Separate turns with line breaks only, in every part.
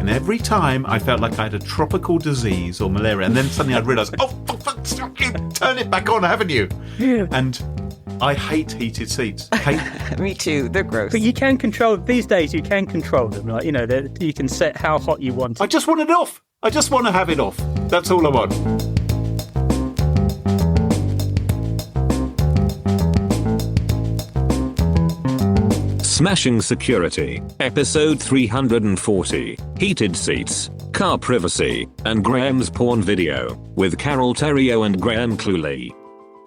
And every time I felt like I had a tropical disease or malaria. And then suddenly I'd realise, oh, for fuck's sake, you turn it back on, haven't you?
Yeah.
And I hate heated seats.
Me too. They're gross.
But you can control, these days you can control them. Like, you can set how hot you want.
I just want it off. I just want to have it off. That's all I want.
Smashing Security, episode 340, Heated Seats, Car Privacy, and Graham's Porn Video, with Carole, Theriault and Graham Cluley.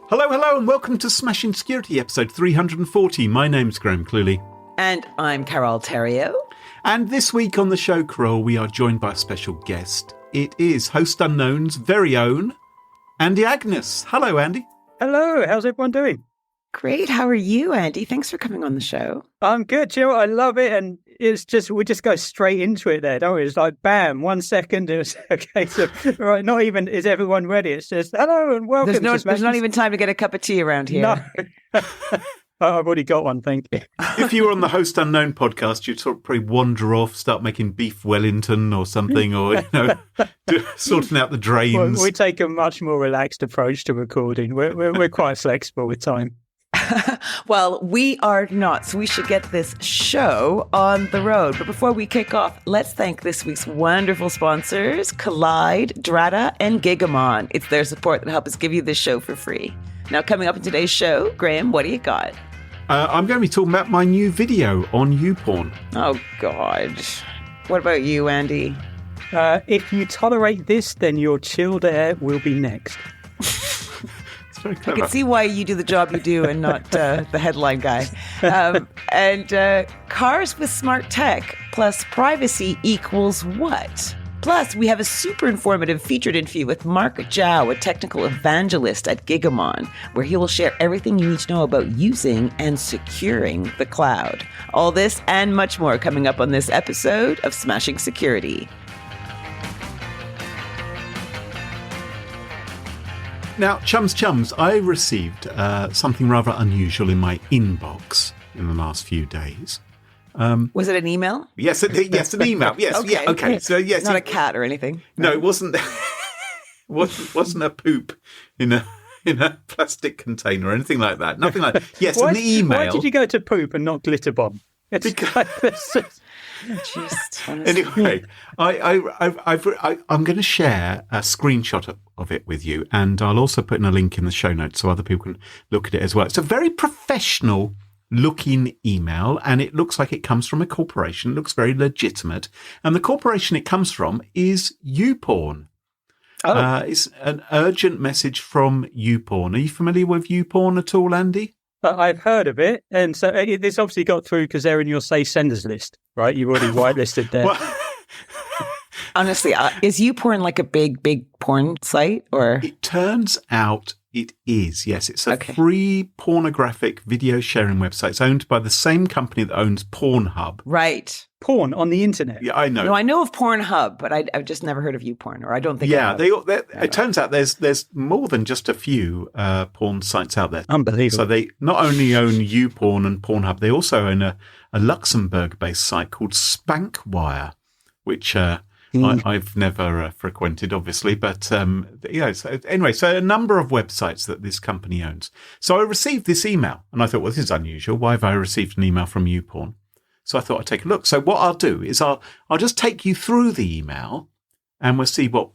Hello, and welcome to Smashing Security, episode 340. My name's Graham Cluley.
And I'm Carole Theriault.
And this week on the show, Carole, we are joined by a special guest. It is Host Unknown's very own Andy Agnês. Hello, Andy.
Hello, how's everyone doing?
Great. How are you, Andy? Thanks for coming on the show.
I'm good. You know what? I love it. And it's just, we just go straight into it there, don't we? It's like, bam, 1 second. It was a case of, right, not even is everyone ready. It's just, hello and welcome.
There's not even time to get a cup of tea around here.
No. I've already got one, thank you.
If you were on the Host Unknown podcast, you'd sort of probably wander off, start making beef Wellington or something, or, sorting out the drains.
Well, we take a much more relaxed approach to recording. We're quite flexible with time.
Well, we are not, so we should get this show on the road. But before we kick off, let's thank this week's wonderful sponsors, Collide, Drata, and Gigamon. It's their support that helps us give you this show for free. Now, coming up in today's show, Graham, what do you got?
I'm going to be talking about my new video on YouPorn.
Oh, God. What about you, Andy?
If you tolerate this, then your chilled air will be next.
I can see why you do the job you do and not the headline guy. And cars with smart tech plus privacy equals what? Plus, we have a super informative featured interview with Mark Zhao, a technical evangelist at Gigamon, where he will share everything you need to know about using and securing the cloud. All this and much more coming up on this episode of Smashing Security.
Now, chums, I received something rather unusual in my inbox in the last few days.
Was it an email?
Yes, an email. Yes,
okay.
Yeah, okay. So yes,
not a cat or anything.
No, it wasn't. wasn't a poop in a plastic container or anything like that. Nothing like that. Yes, an email.
Why did you go to poop and not glitter bomb?
Anyway, I'm going to share a screenshot of it with you, and I'll also put in a link in the show notes so other people can look at it as well. It's a very professional looking email, and it looks like it comes from a corporation. It looks very legitimate, and the corporation it comes from is YouPorn.
Oh.
It's an urgent message from YouPorn. Are you familiar with YouPorn at all, Andy?
I've heard of it, and so this obviously got through because they're in your safe senders list, right? You've already whitelisted there.
Well,
honestly, is YouPorn like a big porn site, or?
It turns out it is, yes. It's a free pornographic video sharing website. It's owned by the same company that owns Pornhub.
Right.
Porn on the internet.
Yeah, I know.
No, I know of Pornhub, but I've just never heard of YouPorn, or I don't think.
Yeah, it turns out there's more than just a few porn sites out there.
Unbelievable.
So they not only own YouPorn and Pornhub, they also own a Luxembourg-based site called Spankwire, which I've never frequented, obviously. But so a number of websites that this company owns. So I received this email, and I thought, well, this is unusual. Why have I received an email from YouPorn? So I thought I'd take a look. So what I'll do is I'll just take you through the email, and we'll see what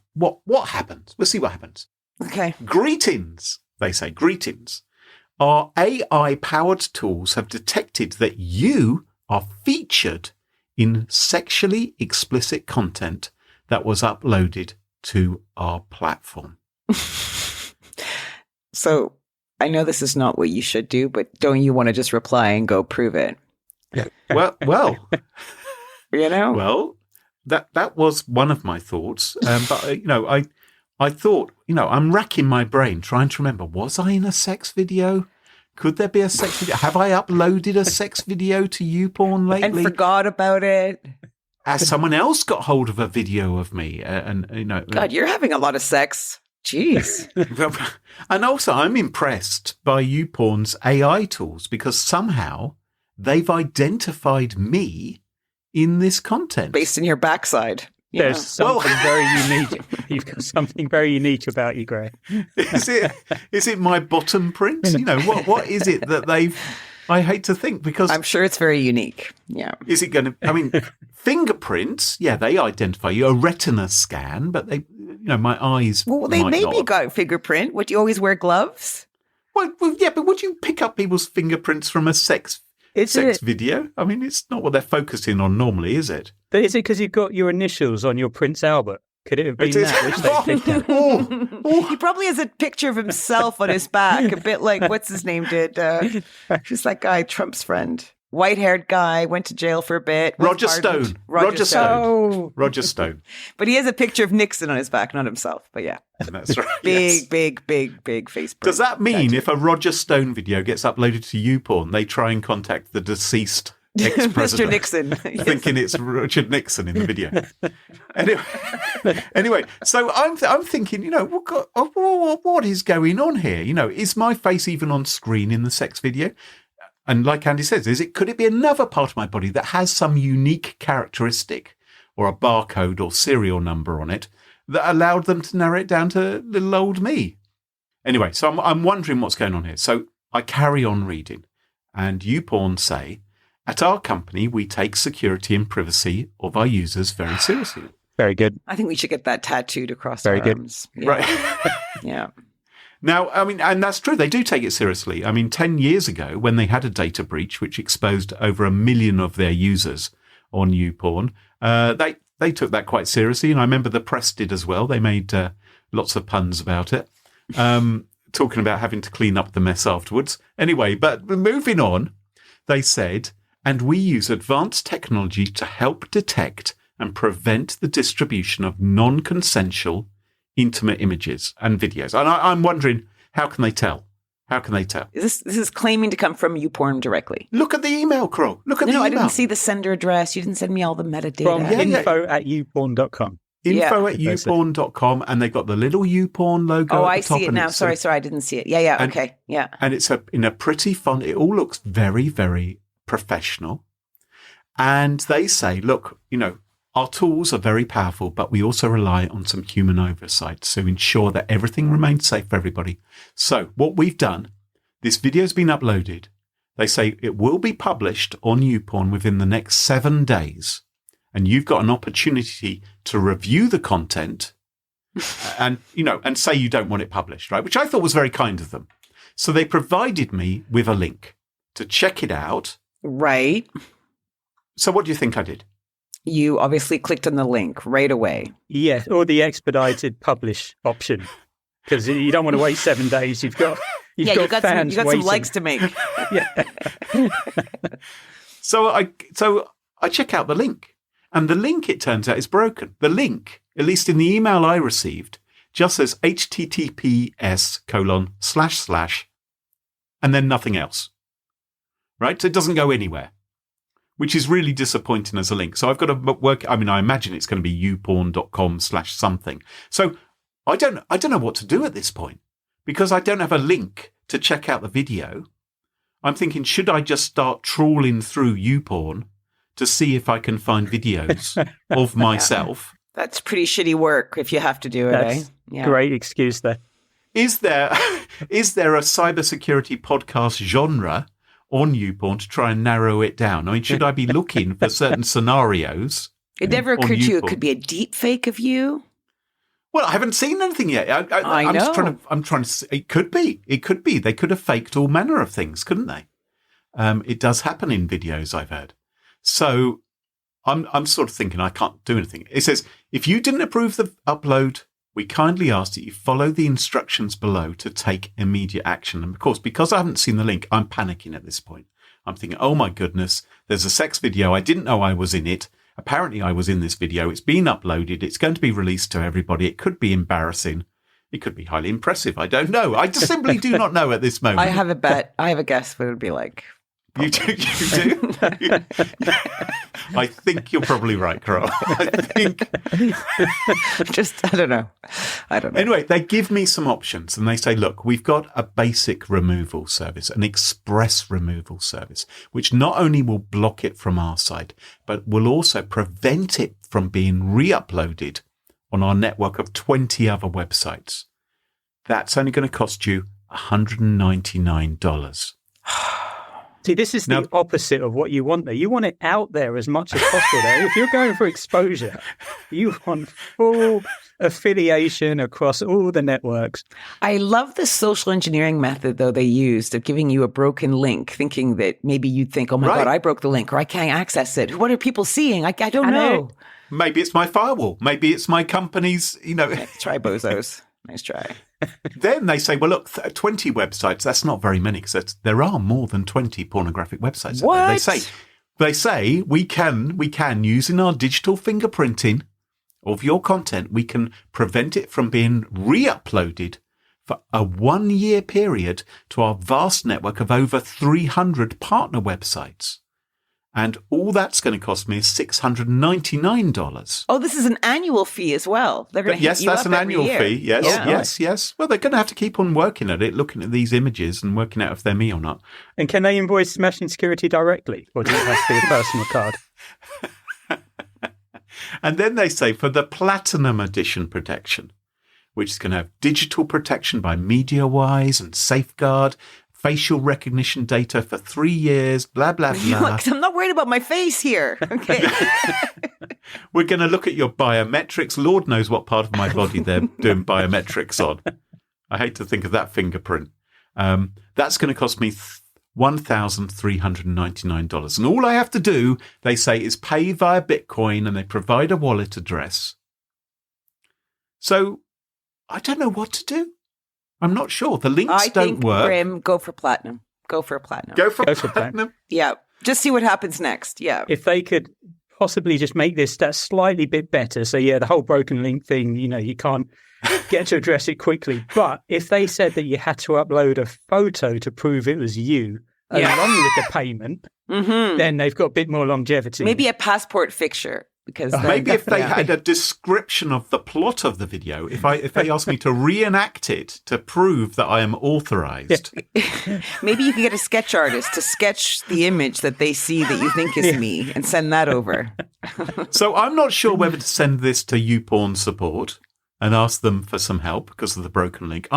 happens. We'll see what happens.
Okay.
Greetings, they say. Greetings. Our AI-powered tools have detected that you are featured in sexually explicit content that was uploaded to our platform.
So I know this is not what you should do, but don't you want to just reply and go prove it?
Well,
Well,
that was one of my thoughts. But I thought, I'm racking my brain trying to remember, was I in a sex video? Could there be a sex video? Have I uploaded a sex video to YouPorn lately?
And forgot about it.
Has someone else got hold of a video of me?
God, you're having a lot of sex. Jeez.
And also, I'm impressed by YouPorn's AI tools because somehow they've identified me in this content.
Based in your backside.
There's something very unique. You've got something very unique about you, Graham.
Is it my bottom print? You know, what is it that they've... I hate to think, because...
I'm sure it's very unique. Yeah.
Is it going to... I mean, fingerprints, yeah, they identify you. A retina scan, but they... You know, my eyes...
Well, they maybe got fingerprint. Would you always wear gloves?
Well, yeah, but would you pick up people's fingerprints from a sex video? I mean, it's not what they're focusing on normally, is it?
But is it because you've got your initials on your Prince Albert? Could it have been that which they picked up?
He probably has a picture of himself on his back, a bit like, what's his name did? Who's that guy, Trump's friend? White-haired guy, went to jail for a bit.
Roger Stone. Roger Stone. Roger Stone.
But he has a picture of Nixon on his back, not himself. But yeah.
That's right.
Big face print.
Does that mean if a Roger Stone video gets uploaded to YouPorn, they try and contact the deceased ex-president?
Mr. Nixon.
Thinking it's Richard Nixon in the video. Anyway, so I'm thinking, you know, what is going on here? You know, is my face even on screen in the sex video? And like Andy says, could it be another part of my body that has some unique characteristic or a barcode or serial number on it that allowed them to narrow it down to little old me? Anyway, so I'm wondering what's going on here. So I carry on reading, and YouPorn say, at our company, we take security and privacy of our users very seriously.
Very good.
I think we should get that tattooed across our arms. Yeah.
Right.
Yeah.
Now, I mean, and that's true. They do take it seriously. I mean, 10 years ago, when they had a data breach which exposed over 1 million of their users on YouPorn, they took that quite seriously. And I remember the press did as well. They made lots of puns about it, talking about having to clean up the mess afterwards. Anyway, but moving on, they said, and we use advanced technology to help detect and prevent the distribution of non-consensual intimate images and videos. And I'm wondering, how can they tell? How can they tell?
This is claiming to come from YouPorn directly.
Look at the email, Carole. Look at the email.
I didn't see the sender address. You didn't send me all the metadata.
From info@youporn.com.
Info@youporn.com, and they've got the little YouPorn logo.
Oh,
at the top,
I see it now. Sorry, I didn't see it. Yeah, okay, yeah.
And it's in a pretty font. It all looks very, very professional. And they say, look, you know, our tools are very powerful, but we also rely on some human oversight to ensure that everything remains safe for everybody. So what we've done, this video's been uploaded. They say it will be published on YouPorn within the next 7 days. And you've got an opportunity to review the content and, you know, and say you don't want it published, right? Which I thought was very kind of them. So they provided me with a link to check it out.
Right.
So what do you think I did?
You obviously clicked on the link right away.
Yes, or the expedited publish option, because you don't want to wait 7 days. You've got fans
some
waiting.
likes to make.
Yeah.
So I check out the link, and the link, it turns out, is broken. The link, at least in the email I received, just says https:// and then nothing else. Right? So it doesn't go anywhere, which is really disappointing as a link. So I've got to work. I mean, I imagine it's going to be youporn.com/something. So I don't know what to do at this point, because I don't have a link to check out the video. I'm thinking, should I just start trawling through YouPorn to see if I can find videos of myself?
That's pretty shitty work if you have to do it.
That's great excuse there.
Is there a cybersecurity podcast genre on YouPorn to try and narrow it down? I mean, should I be looking for certain scenarios?
It never occurred to you it could be a deep fake of you?
Well, I haven't seen anything yet.
I know.
I'm trying to see. It could be. They could have faked all manner of things, couldn't they? It does happen in videos, I've heard. So I'm sort of thinking I can't do anything. It says, if you didn't approve the upload, we kindly ask that you follow the instructions below to take immediate action. And of course, because I haven't seen the link, I'm panicking at this point. I'm thinking, oh my goodness, there's a sex video. I didn't know I was in it. Apparently I was in this video. It's been uploaded. It's going to be released to everybody. It could be embarrassing. It could be highly impressive. I don't know. I just simply do not know at this moment.
I have a guess what it would be like.
You do? I think you're probably right, Carole. I think.
I don't know.
Anyway, they give me some options and they say, look, we've got a basic removal service, an express removal service, which not only will block it from our side, but will also prevent it from being re-uploaded on our network of 20 other websites. That's only going to cost you $199.
See, this is the opposite of what you want there. You want it out there as much as possible. There. If you're going for exposure, you want full affiliation across all the networks.
I love the social engineering method, though, they used of giving you a broken link, thinking that maybe you'd think, oh, my God, I broke the link or I can't access it. What are people seeing? I don't know.
Maybe it's my firewall. Maybe it's my company's,
Nice try, bozos. Nice try.
Then they say, well, look, 20 websites, that's not very many because there are more than 20 pornographic websites.
What?
They say we can, using our digital fingerprinting of your content, we can prevent it from being re-uploaded for a 1-year period to our vast network of over 300 partner websites. And all that's going to cost me is $699.
Oh, this is an annual fee as well. They're going to
Yes, that's an annual fee. Yes. Well, they're going to have to keep on working at it, looking at these images and working out if they're me or not.
And can they invoice Smashing Security directly? Or does it have to be a personal card?
And then they say for the Platinum Edition protection, which is going to have digital protection by MediaWise and Safeguard, facial recognition data for 3 years, blah, blah, blah.
I'm not worried about my face here. Okay.
We're going to look at your biometrics. Lord knows what part of my body they're doing biometrics on. I hate to think of that fingerprint. That's going to cost me $1,399. And all I have to do, they say, is pay via Bitcoin, and they provide a wallet address. So I don't know what to do. I'm not sure. The links don't work.
Graham, go for platinum. Go for platinum.
Go for platinum.
Yeah. Just see what happens next. Yeah.
If they could possibly just make this that slightly bit better. So, the whole broken link thing, you can't get to address it quickly. But if they said that you had to upload a photo to prove it was you, along with the payment, then they've got a bit more longevity.
Maybe a passport fixture. Because
maybe if they had a description of the plot of the video, if they asked me to reenact it to prove that I am authorized.
Maybe you could get a sketch artist to sketch the image that they see that you think is me and send that over.
So I'm not sure whether to send this to YouPorn support and ask them for some help because of the broken link.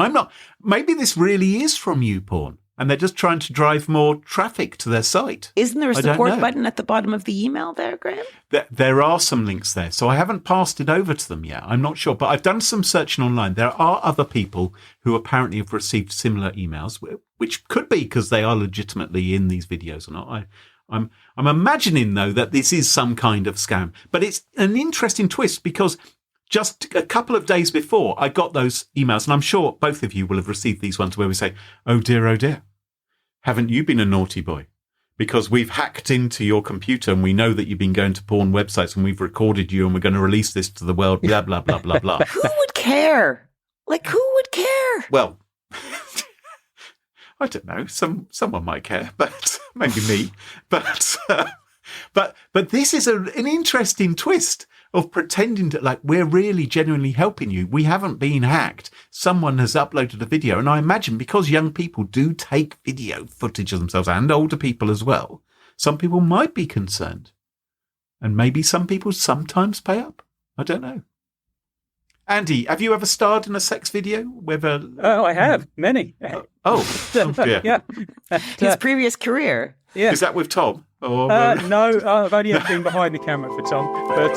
Maybe this really is from YouPorn. And they're just trying to drive more traffic to their site.
Isn't there a support button at the bottom of the email there, Graham?
There are some links there. So I haven't passed it over to them yet. I'm not sure. But I've done some searching online. There are other people who apparently have received similar emails, which could be because they are legitimately in these videos or not. I'm imagining, though, that this is some kind of scam. But it's an interesting twist because just a couple of days before I got those emails, and I'm sure both of you will have received these ones where we say, oh dear, haven't you been a naughty boy? Because we've hacked into your computer and we know that you've been going to porn websites and we've recorded you and we're going to release this to the world, blah, blah, blah, blah, blah.
Who would care? Who would care?
Well, I don't know. Someone might care, but maybe me. But this is an interesting twist of pretending that we're really genuinely helping you. We haven't been hacked. Someone has uploaded a video. And I imagine because young people do take video footage of themselves and older people as well, some people might be concerned. And maybe some people sometimes pay up. I don't know. Andy, have you ever starred in a sex video?
Oh, I have. Many.
Oh dear.
Yeah.
His previous career.
Yeah.
Is that with Tom? Or,
no, I've only ever been behind the camera for Tom. But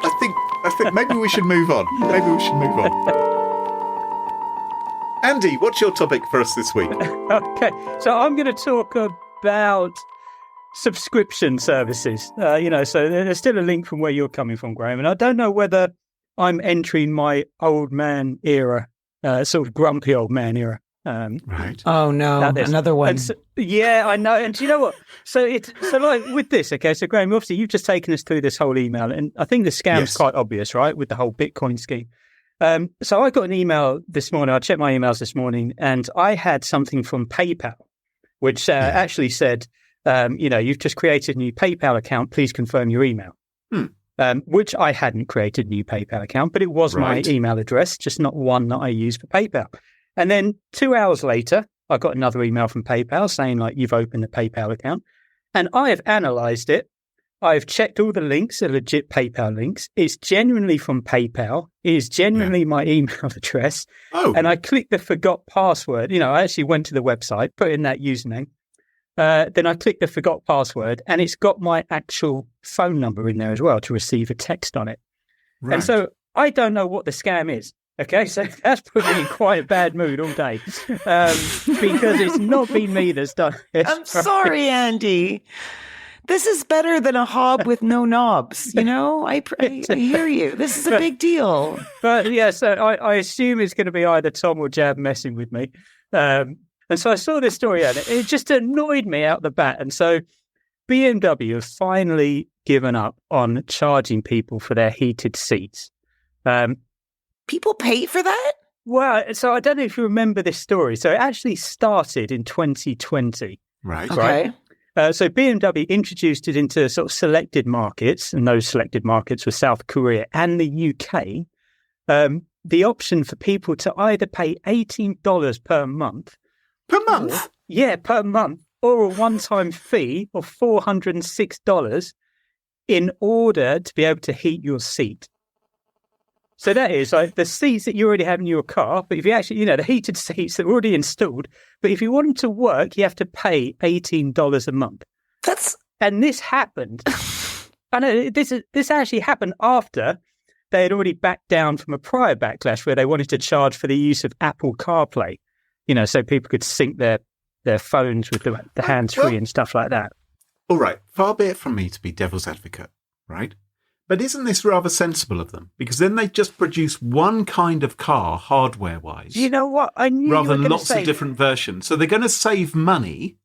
I think maybe we should move on. Andy, what's your topic for us this week?
Okay, so I'm going to talk about subscription services. So there's still a link from where you're coming from, Graham. And I don't know whether I'm entering my old man era, sort of grumpy old man era.
Right.
Oh no, another one.
So, I know. And do you know what? So with this, okay. So Graham, obviously you've just taken us through this whole email, and I think the scam's quite obvious, right? With the whole Bitcoin scheme. So I got an email this morning. I checked my emails this morning, and I had something from PayPal, which actually said, you've just created a new PayPal account. Please confirm your email. Which I hadn't created a new PayPal account, but it was my email address, just not one that I use for PayPal. And then 2 hours later, I got another email from PayPal saying, like, you've opened a PayPal account. And I have analyzed it. I've checked all the links, are legit PayPal links. It's genuinely from PayPal. It is genuinely my email address. And I clicked the forgot password. I actually went to the website, put in that username. Then I clicked the forgot password, and it's got my actual phone number in there as well to receive a text on it. Right. And so I don't know what the scam is. Okay, so that's put me in quite a bad mood all day because it's not been me that's done it.
I'm sorry, Andy. This is better than a hob with no knobs. I hear you. This is a big deal.
But yeah, so I assume it's going to be either Tom or Jab messing with me. And so I saw this story and it just annoyed me out the bat. And so BMW have finally given up on charging people for their heated seats.
People pay for that?
Well, so I don't know if you remember this story. So it actually started in 2020.
Right.
Okay.
So BMW introduced it into sort of selected markets, and those selected markets were South Korea and the UK. The option for people to either pay $18 per month.
Per month?
Per month. Or a one-time fee of $406 in order to be able to heat your seat. So that is like the seats that you already have in your car, but if you actually, the heated seats that are already installed, but if you want them to work, you have to pay $18 a month. And this happened. I know this actually happened after they had already backed down from a prior backlash where they wanted to charge for the use of Apple CarPlay, so people could sync their phones with the hands-free and stuff like that.
All right. Far be it from me to be devil's advocate, right? But isn't this rather sensible of them? Because then they just produce one kind of car, hardware-wise.
You know what? I knew
rather than lots of different versions. So they're going to save money,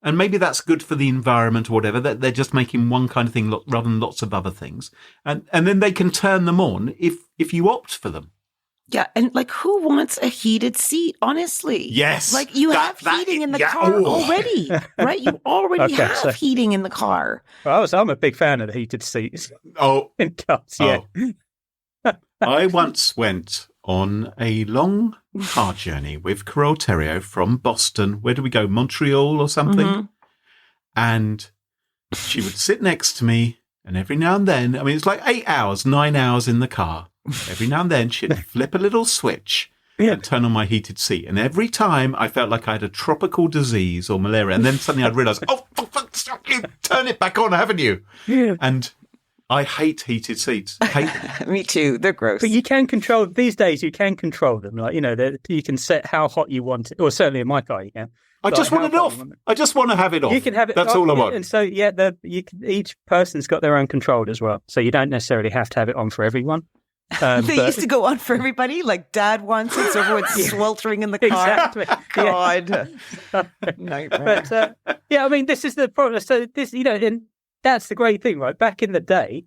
and maybe that's good for the environment or whatever. They're just making one kind of thing rather than lots of other things. And then they can turn them on if you opt for them.
Yeah, and who wants a heated seat, honestly?
Yes.
You have heating in the car already, right? You already have heating in the car.
Well, I'm a big fan of the heated seats. In cars, yeah.
I once went on a long car journey with Carole Theriault from Boston. Where do we go? Montreal or something? Mm-hmm. And she would sit next to me, and every now and then, it's like 9 hours in the car. Every now and then she'd flip a little switch and turn on my heated seat. And every time I felt like I had a tropical disease or malaria. And then suddenly I'd realise, stop, you turn it back on, haven't you? Yeah. And I hate heated seats.
Me too. They're gross.
But you can control, these days you can control them. You can set how hot you want it. Or certainly in my car you can.
I just want it off. I just want to have it off.
You can have it.
That's all I want.
And so, each person's got their own control as well. So you don't necessarily have to have it on for everyone.
They used to go on for everybody, like Dad wants it, so everyone's sweltering in the car.
Exactly.
God. Nightmare.
But, this is the problem. So this, and that's the great thing, right? Back in the day,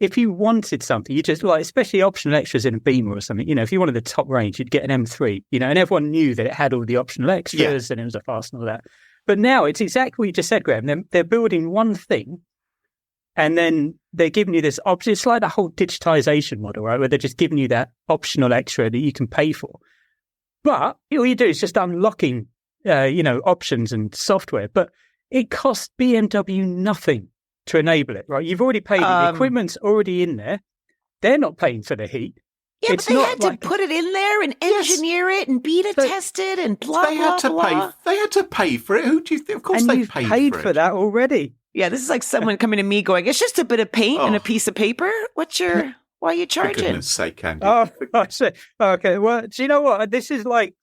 if you wanted something, you just especially optional extras in a Beamer or something, if you wanted the top range, you'd get an M3, and everyone knew that it had all the optional extras and it was a fast and all that. But now it's exactly what you just said, Graham. They're building one thing. And then they're giving you this option. It's like the whole digitization model, right? Where they're just giving you that optional extra that you can pay for. But all you do is just unlocking, options and software. But it costs BMW nothing to enable it, right? You've already paid it. The equipment's already in there. They're not paying for the heat.
Yeah, but they had to put it in there and engineer it and beta test it and blah, blah.
They had to pay for it. Who do you think? Of course they paid for it.
For that already.
Yeah, this is like someone coming to me going, it's just a bit of paint and a piece of paper. Why are you charging?
For goodness sake, Andy.
Oh, I see. Okay, well, do you know what? This is like,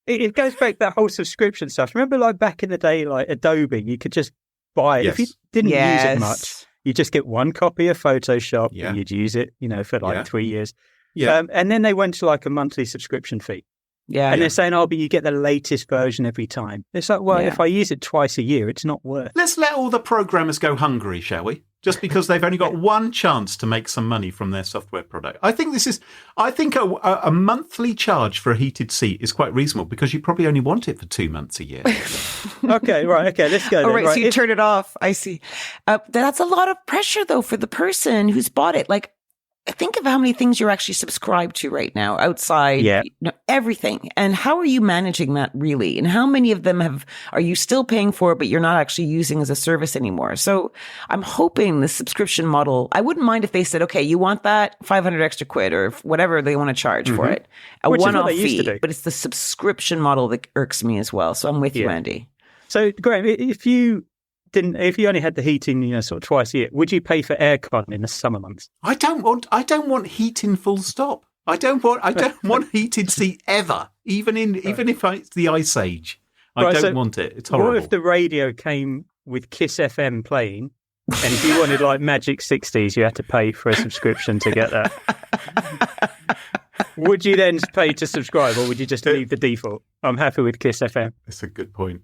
it goes back to that whole subscription stuff. Remember back in the day, Adobe, you could just buy it. If you didn't use it much, you just get one copy of Photoshop and you'd use it, for 3 years. Yeah. And then they went to a monthly subscription fee. Yeah. And they're saying, but you get the latest version every time. It's like, if I use it twice a year, it's not worth it.
Let's let all the programmers go hungry, shall we? just because they've only got one chance to make some money from their software product. I think a monthly charge for a heated seat is quite reasonable because you probably only want it for 2 months a year.
Okay, right. Okay, let's go.
All right, so you turn it off. I see. That's a lot of pressure, though, for the person who's bought it. Like, think of how many things you're actually subscribed to right now outside, everything. And how are you managing that really? And how many of them are you still paying for, but you're not actually using as a service anymore? So I'm hoping the subscription model, I wouldn't mind if they said, okay, you want that 500 extra quid or whatever they want to charge for it, a one-off fee, but it's the subscription model that irks me as well. So I'm with you, Andy.
So Graham, if you only had the heating, sort of twice a year, would you pay for aircon in the summer months?
I don't want heating full stop. I don't want heated seat ever, even if it's the Ice Age. I don't want it. It's horrible.
What if the radio came with Kiss FM playing, and if you wanted like Magic 60s, you had to pay for a subscription to get that? Would you then pay to subscribe, or would you just leave the default? I'm happy with Kiss FM.
That's a good point.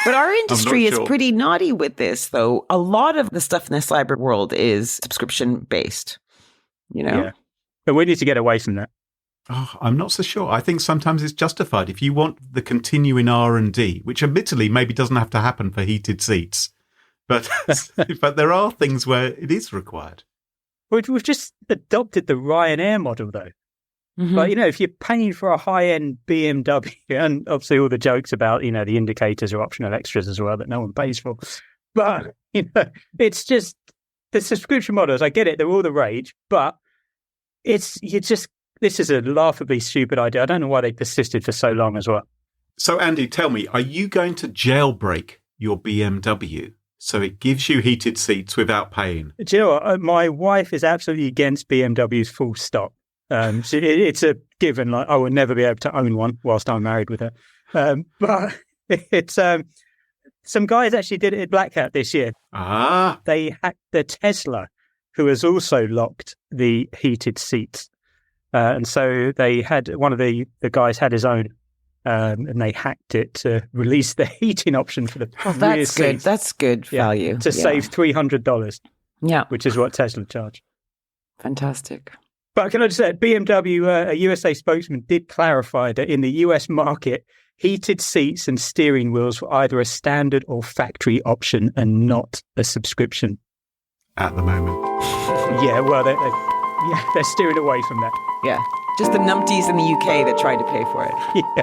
But our industry is pretty naughty with this, though. A lot of the stuff in the cyber world is subscription based,
Yeah. But we need to get away from that.
Oh, I'm not so sure. I think sometimes it's justified. If you want the continuing R&D, which admittedly maybe doesn't have to happen for heated seats, but there are things where it is required.
We've just adopted the Ryanair model, though. Mm-hmm. But, if you're paying for a high-end BMW, and obviously all the jokes about, the indicators are optional extras as well that no one pays for. But, it's just the subscription models. I get it. They're all the rage. But this is a laughably stupid idea. I don't know why they persisted for so long as well.
So, Andy, tell me, are you going to jailbreak your BMW so it gives you heated seats without paying?
Do you know what? My wife is absolutely against BMWs full stop. So it's a given. Like I will never be able to own one whilst I'm married with her. But it's some guys actually did it at Black Hat this year. They hacked the Tesla, who has also locked the heated seats, and so they had one of the guys had his own, and they hacked it to release the heating option for the rear seats.
Good. That's good value
to save $300.
Yeah,
which is what Tesla charge.
Fantastic.
But can I just say, BMW, a USA spokesman, did clarify that in the US market, heated seats and steering wheels were either a standard or factory option and not a subscription.
At the moment.
Yeah, well, they're steering away from that.
Yeah, just the numpties in the UK that tried to pay for it.
Yeah.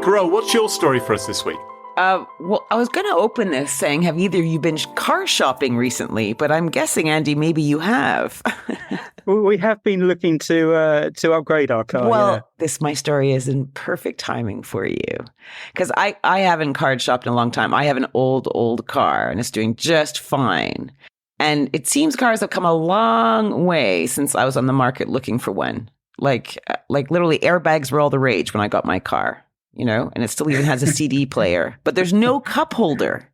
Carole, what's your story for us this week?
Well, I was going to open this saying, have either you been car shopping recently? But I'm guessing, Andy, maybe you have.
We have been looking to upgrade our car.
Well, my story is in perfect timing for you. Because I haven't car shopped in a long time. I have an old car, and it's doing just fine. And it seems cars have come a long way since I was on the market looking for one. Like literally airbags were all the rage when I got my car. And it still even has a CD player, but there's no cup holder.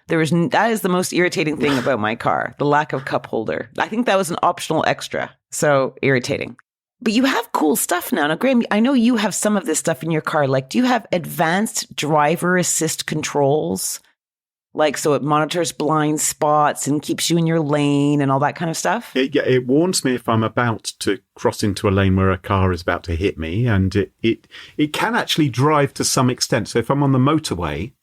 That is the most irritating thing about my car, the lack of cup holder. I think that was an optional extra. So irritating. But you have cool stuff now. Now, Graham, I know you have some of this stuff in your car. Like, do you have advanced driver assist controls? Like, so it monitors blind spots and keeps you in your lane and all that kind of stuff?
It warns me if I'm about to cross into a lane where a car is about to hit me, and it can actually drive to some extent. So if I'm on the motorway,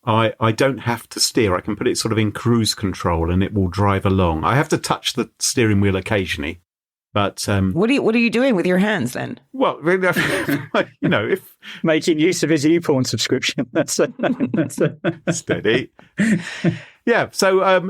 I don't have to steer. I can put it sort of in cruise control and it will drive along. I have to touch the steering wheel occasionally. But
what are you doing with your hands then?
Well, if
making use of his YouPorn subscription, that's
steady. Yeah. So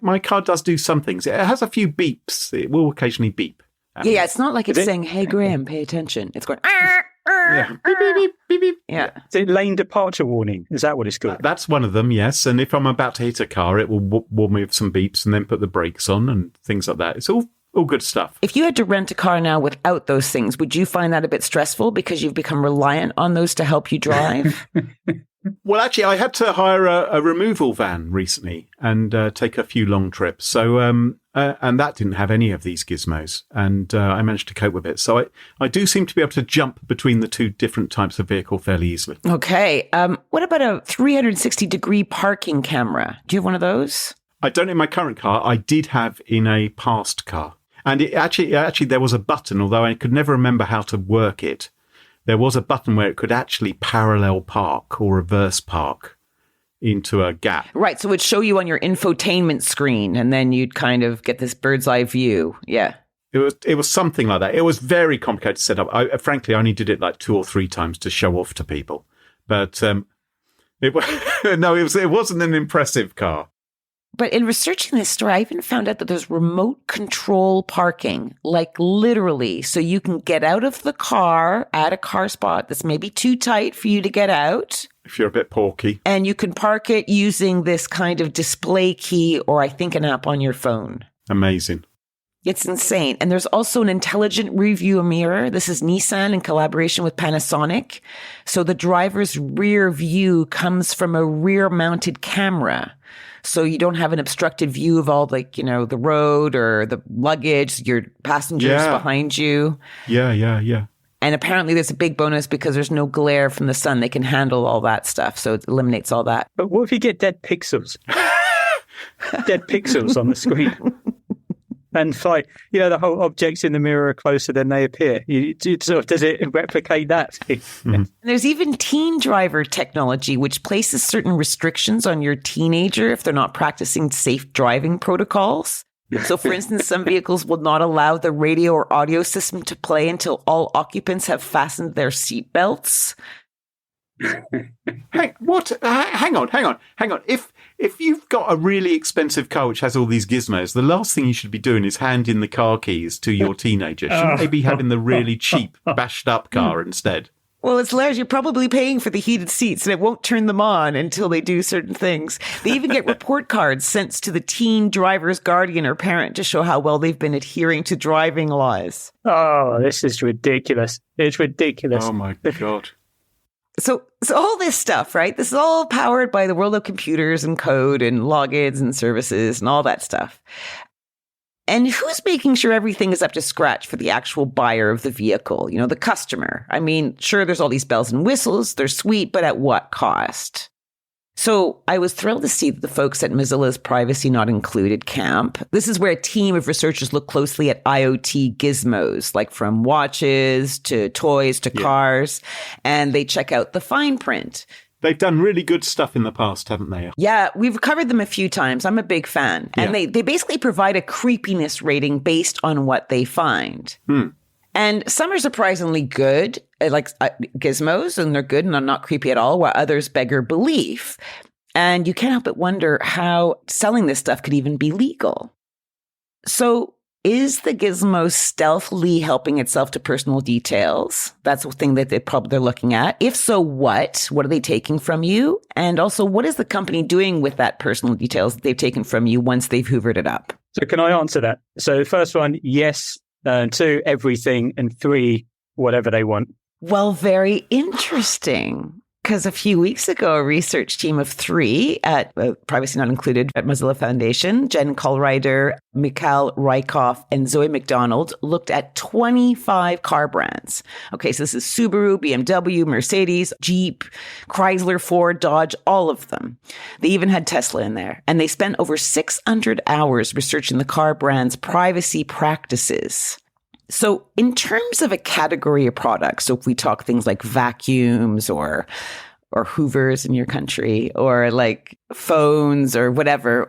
my car does do some things. It has a few beeps. It will occasionally beep.
Yeah, it's not like it's saying, "Hey, Graham, pay attention." It's going. Yeah. Beep, beep, beep, beep, beep.
Yeah. Is it lane departure warning? Is that what it's called?
That's one of them. Yes. And if I'm about to hit a car, it will warn me with some beeps and then put the brakes on and things like that. It's all good stuff.
If you had to rent a car now without those things, would you find that a bit stressful because you've become reliant on those to help you drive?
Well, actually, I had to hire a removal van recently and take a few long trips. So and that didn't have any of these gizmos, and I managed to cope with it. So I do seem to be able to jump between the two different types of vehicle fairly easily.
Okay. What about a 360-degree parking camera? Do you have one of those?
I don't in my current car. I did have in a past car. And it actually, there was a button, although I could never remember how to work it. There was a button where it could actually parallel park or reverse park into a gap.
Right. So it would show you on your infotainment screen, and then you'd kind of get this bird's eye view. Yeah.
It was something like that. It was very complicated to set up. Frankly, I only did it like 2 or 3 times to show off to people. But it wasn't an impressive car.
But in researching this story, I even found out that there's remote control parking, like literally. So you can get out of the car at a car spot that's maybe too tight for you to get out.
If you're a bit porky.
And you can park it using this kind of display key or I think an app on your phone.
Amazing.
It's insane. And there's also an intelligent review mirror. This is Nissan in collaboration with Panasonic. So the driver's rear view comes from a rear mounted camera. So you don't have an obstructed view of all the road or the luggage, your passengers behind you.
Yeah.
And apparently there's a big bonus because there's no glare from the sun. They can handle all that stuff. So it eliminates all that.
But what if you get dead pixels? Dead pixels on the screen. And the whole objects in the mirror are closer than they appear. Does it replicate that?
Mm-hmm. There's even teen driver technology, which places certain restrictions on your teenager if they're not practicing safe driving protocols. So, for instance, some vehicles will not allow the radio or audio system to play until all occupants have fastened their seatbelts.
Hey, what? Hang on. If you've got a really expensive car which has all these gizmos, the last thing you should be doing is handing the car keys to your teenager. Shouldn't they be having the really cheap, bashed up car instead?
Well, it's hilarious. You're probably paying for the heated seats, and it won't turn them on until they do certain things. They even get report cards sent to the teen driver's guardian or parent to show how well they've been adhering to driving laws.
Oh, this is ridiculous. It's ridiculous.
Oh, my God.
So all this stuff, right? This is all powered by the world of computers and code and logins and services and all that stuff. And who's making sure everything is up to scratch for the actual buyer of the vehicle? The customer. I mean, sure, there's all these bells and whistles. They're sweet, but at what cost? So I was thrilled to see the folks at Mozilla's Privacy Not Included camp. This is where a team of researchers look closely at IoT gizmos, like from watches to toys to cars, and they check out the fine print.
They've done really good stuff in the past, haven't they?
Yeah, we've covered them a few times. I'm a big fan. And they basically provide a creepiness rating based on what they find. And some are surprisingly good, like gizmos, and they're good and are not creepy at all, while others beggar belief. And you can't help but wonder how selling this stuff could even be legal. So is the gizmo stealthily helping itself to personal details? That's the thing that they're looking at. If so, what? What are they taking from you? And also, what is the company doing with that personal details that they've taken from you once they've hoovered it up?
So can I answer that? So the first one, yes. 2, everything. And 3, whatever they want.
Well, very interesting. Because a few weeks ago, a research team of 3 at Privacy Not Included at Mozilla Foundation, Jen Kohlreiter, Mikhail Rykov, and Zoe McDonald, looked at 25 car brands. Okay, so this is Subaru, BMW, Mercedes, Jeep, Chrysler, Ford, Dodge, all of them. They even had Tesla in there. And they spent over 600 hours researching the car brands' privacy practices. So in terms of a category of products, so if we talk things like vacuums or Hoovers in your country, or like phones or whatever,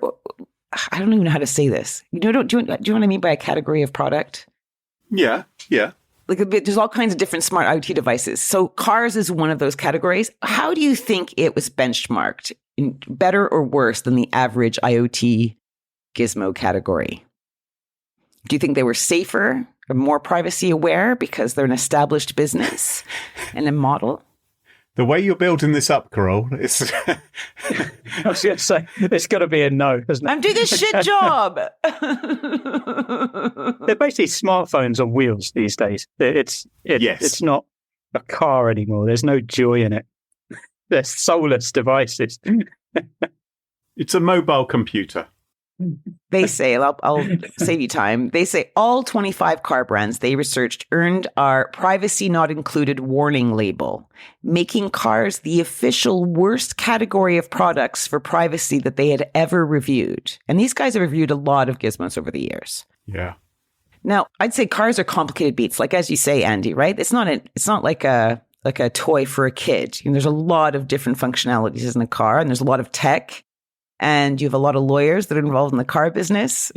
I don't even know how to say this. Do you know what I mean by a category of product?
Yeah.
Like there's all kinds of different smart IoT devices. So cars is one of those categories. How do you think it was benchmarked? Better or worse than the average IoT gizmo category? Do you think they were safer or more privacy aware because they're an established business and a model?
The way you're building this up, Carole, is...
I was going to say, there's got to be a no, isn't it?
I'm doing a shit job.
They're basically smartphones on wheels these days. It's not a car anymore. There's no joy in it. They're soulless devices.
It's a mobile computer.
They say, I'll save you time. They say all 25 car brands they researched earned our privacy not included warning label, making cars the official worst category of products for privacy that they had ever reviewed. And these guys have reviewed a lot of gizmos over the years.
Yeah.
Now, I'd say cars are complicated beats, like as you say, Andy, right? It's not like a toy for a kid. There's a lot of different functionalities in a car, and there's a lot of tech. And you have a lot of lawyers that are involved in the car business,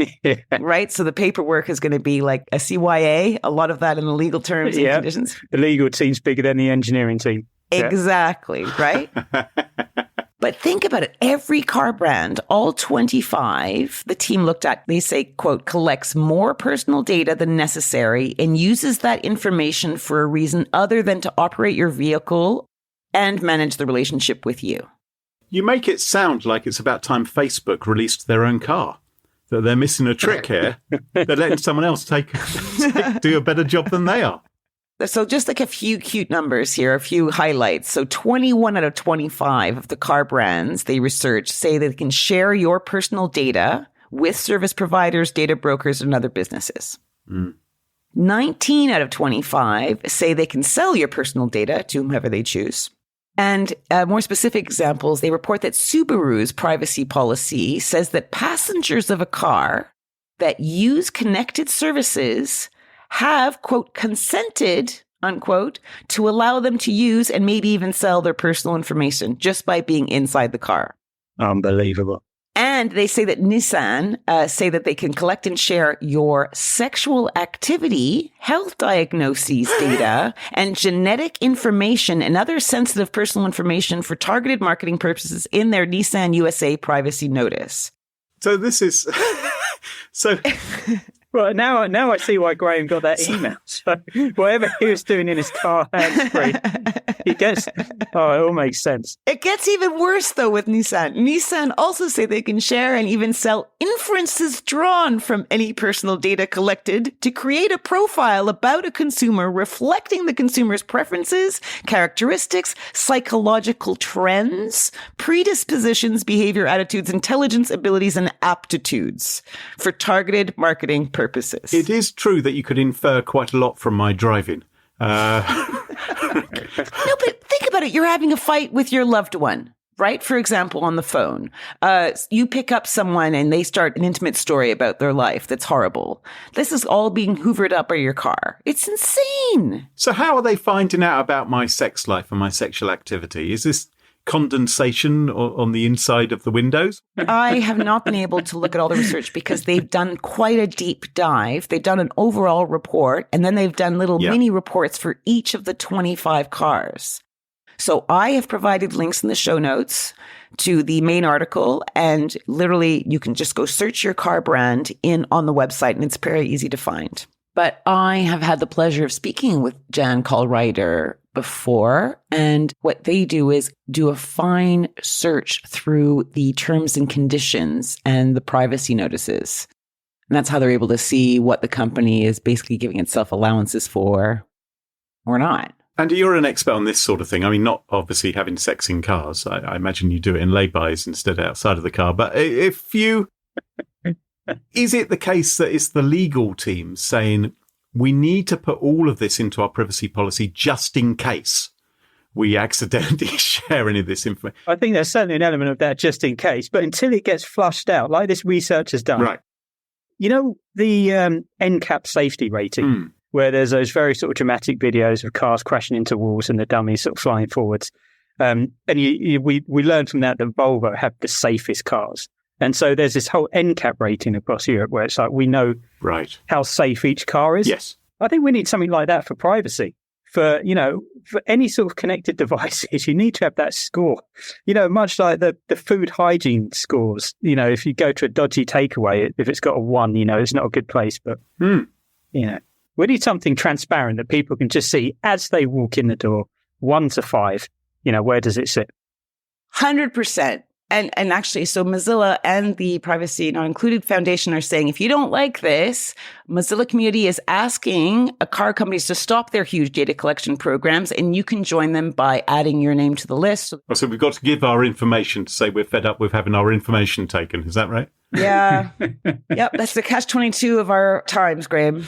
right? So the paperwork is going to be like a CYA, a lot of that in the legal terms and conditions.
The legal team's bigger than the engineering team.
Exactly, right? But think about it. Every car brand, all 25, the team looked at, they say, quote, collects more personal data than necessary and uses that information for a reason other than to operate your vehicle and manage the relationship with you.
You make it sound like it's about time Facebook released their own car. That they're missing a trick here. They're letting someone else do a better job than they are.
So just like a few cute numbers here, a few highlights. So 21 out of 25 of the car brands they research say they can share your personal data with service providers, data brokers, and other businesses. 19 out of 25 say they can sell your personal data to whomever they choose. And more specific examples, they report that Subaru's privacy policy says that passengers of a car that use connected services have, quote, consented, unquote, to allow them to use and maybe even sell their personal information just by being inside the car.
Unbelievable. And
they say that Nissan say that they can collect and share your sexual activity, health diagnoses data, and genetic information and other sensitive personal information for targeted marketing purposes in their Nissan USA privacy notice.
So this is...
Well, now I see why Graham got that email. So whatever he was doing in his car hands-free, it all makes sense.
It gets even worse, though, with Nissan. Nissan also say they can share and even sell inferences drawn from any personal data collected to create a profile about a consumer reflecting the consumer's preferences, characteristics, psychological trends, predispositions, behavior, attitudes, intelligence, abilities, and aptitudes for targeted marketing purposes.
It is true that you could infer quite a lot from my driving.
No, but think about it. You're having a fight with your loved one, right? For example, on the phone. You pick up someone and they start an intimate story about their life that's horrible. This is all being hoovered up by your car. It's insane.
So how are they finding out about my sex life and my sexual activity? Is this condensation on the inside of the windows?
I have not been able to look at all the research because they've done quite a deep dive. They've done an overall report, and then they've done little mini reports for each of the 25 cars. So I have provided links in the show notes to the main article, and literally you can just go search your car brand on the website, and it's very easy to find. But I have had the pleasure of speaking with Jan Colwriter before, and what they do is do a fine search through the terms and conditions and the privacy notices. And that's how they're able to see what the company is basically giving itself allowances for or not.
And you're an expert on this sort of thing. I mean, not obviously having sex in cars. I imagine you do it in laybys instead outside of the car. But if you... Is it the case that it's the legal team saying we need to put all of this into our privacy policy just in case we accidentally share any of this information?
I think there's certainly an element of that just in case, but until it gets flushed out, like this research has done.
Right.
You know, the NCAP safety rating, where there's those very sort of dramatic videos of cars crashing into walls and the dummies sort of flying forwards. And we learned from that Volvo have the safest cars. And so there's this whole NCAP rating across Europe where it's like we know how safe each car is.
Yes.
I think we need something like that for privacy. For any sort of connected devices, you need to have that score. Much like the food hygiene scores. If you go to a dodgy takeaway, if it's got a 1, it's not a good place. But, we need something transparent that people can just see as they walk in the door, 1 to 5. Where does it sit?
100%. And actually, so Mozilla and the Privacy Not Included Foundation are saying, if you don't like this, Mozilla community is asking car companies to stop their huge data collection programs, and you can join them by adding your name to the list.
So we've got to give our information to say we're fed up with having our information taken. Is that right?
Yeah. Yep. That's the catch-22 of our times, Graham.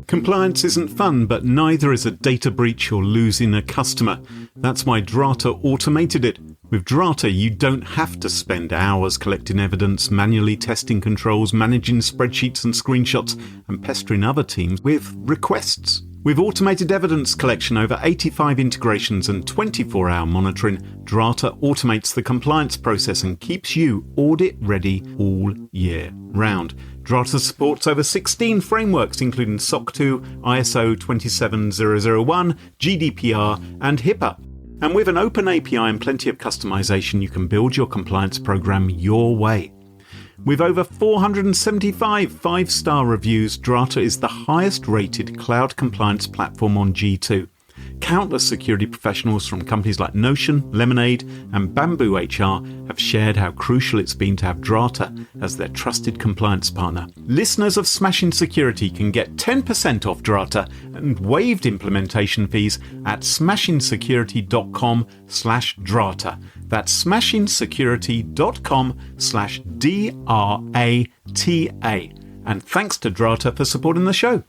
Compliance isn't fun, but neither is a data breach or losing a customer. That's why Drata automated it. With Drata, you don't have to spend hours collecting evidence, manually testing controls, managing spreadsheets and screenshots, and pestering other teams with requests. With automated evidence collection, over 85 integrations and 24-hour monitoring, Drata automates the compliance process and keeps you audit ready all year round. Drata supports over 16 frameworks, including SOC 2, ISO 27001, GDPR, and HIPAA. And with an open API and plenty of customization, you can build your compliance program your way. With over 475 5-star reviews, Drata is the highest rated cloud compliance platform on G2. Countless security professionals from companies like Notion, Lemonade, and Bamboo HR have shared how crucial it's been to have Drata as their trusted compliance partner. Listeners of Smashing Security can get 10% off Drata and waived implementation fees at smashingsecurity.com/Drata. That's smashingsecurity.com/DRATA. And thanks to Drata for supporting the show.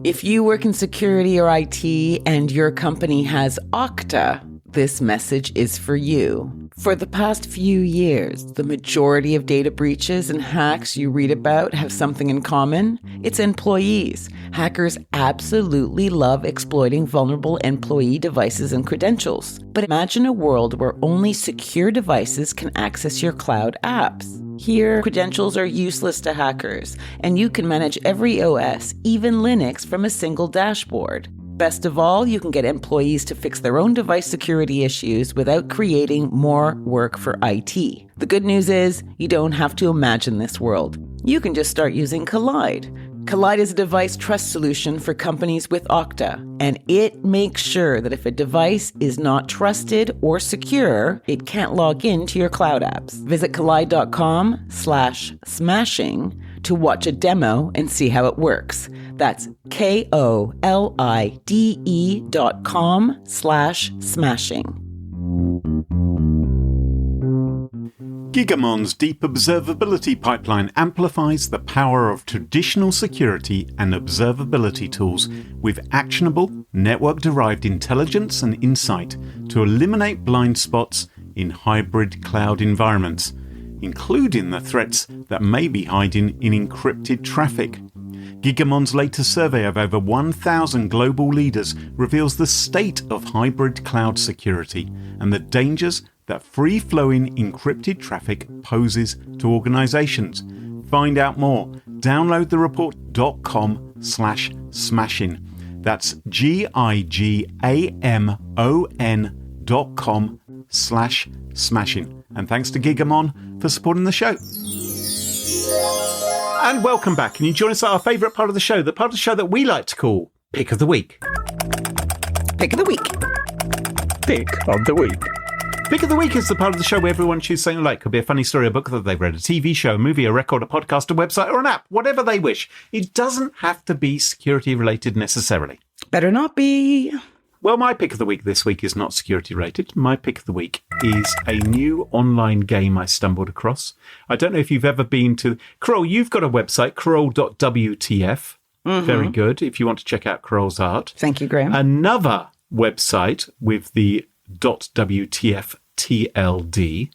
If you work in security or IT and your company has Okta, this message is for you. For the past few years, the majority of data breaches and hacks you read about have something in common. It's employees. Hackers absolutely love exploiting vulnerable employee devices and credentials. But imagine a world where only secure devices can access your cloud apps. Here, credentials are useless to hackers, and you can manage every OS, even Linux, from a single dashboard. Best of all, you can get employees to fix their own device security issues without creating more work for IT. The good news is, you don't have to imagine this world. You can just start using Collide. Collide is a device trust solution for companies with Okta, and it makes sure that if a device is not trusted or secure, it can't log into your cloud apps. Visit collide.com/smashing to watch a demo and see how it works. That's KOLIDE.com/smashing.
Gigamon's deep observability pipeline amplifies the power of traditional security and observability tools with actionable, network-derived intelligence and insight to eliminate blind spots in hybrid cloud environments, including the threats that may be hiding in encrypted traffic. Gigamon's latest survey of over 1,000 global leaders reveals the state of hybrid cloud security and the dangers that free-flowing encrypted traffic poses to organizations. Find out more. Download the report.com/smashing. That's GIGAMON.com/smashing. And thanks to Gigamon for supporting the show. And welcome back. Can you join us at our favourite part of the show, the part of the show that we like to call Pick of the Week.
Pick of the week.
Pick of the week.
Pick of the Week is the part of the show where everyone chooses something like. Could be a funny story, a book that they've read, a TV show, a movie, a record, a podcast, a website, or an app, whatever they wish. It doesn't have to be security related necessarily.
Better not be.
Well, my pick of the week this week is not security related. My pick of the week is a new online game I stumbled across. I don't know if you've ever been to... Carole, you've got a website, Carole.wtf. Mm-hmm. Very good, if you want to check out Carole's art.
Thank you, Graham.
Another website with the .wtf TLD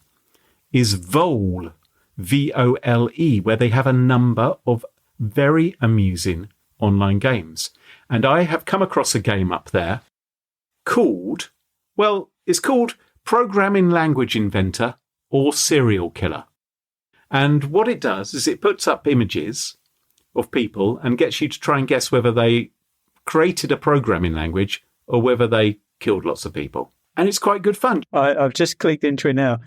is Vole, VOLE, where they have a number of very amusing online games. And I have come across a game up there called, well, it's called Programming Language Inventor or Serial Killer. And what it does is it puts up images of people and gets you to try and guess whether they created a programming language or whether they killed lots of people. And it's quite good fun.
I've just clicked into it now.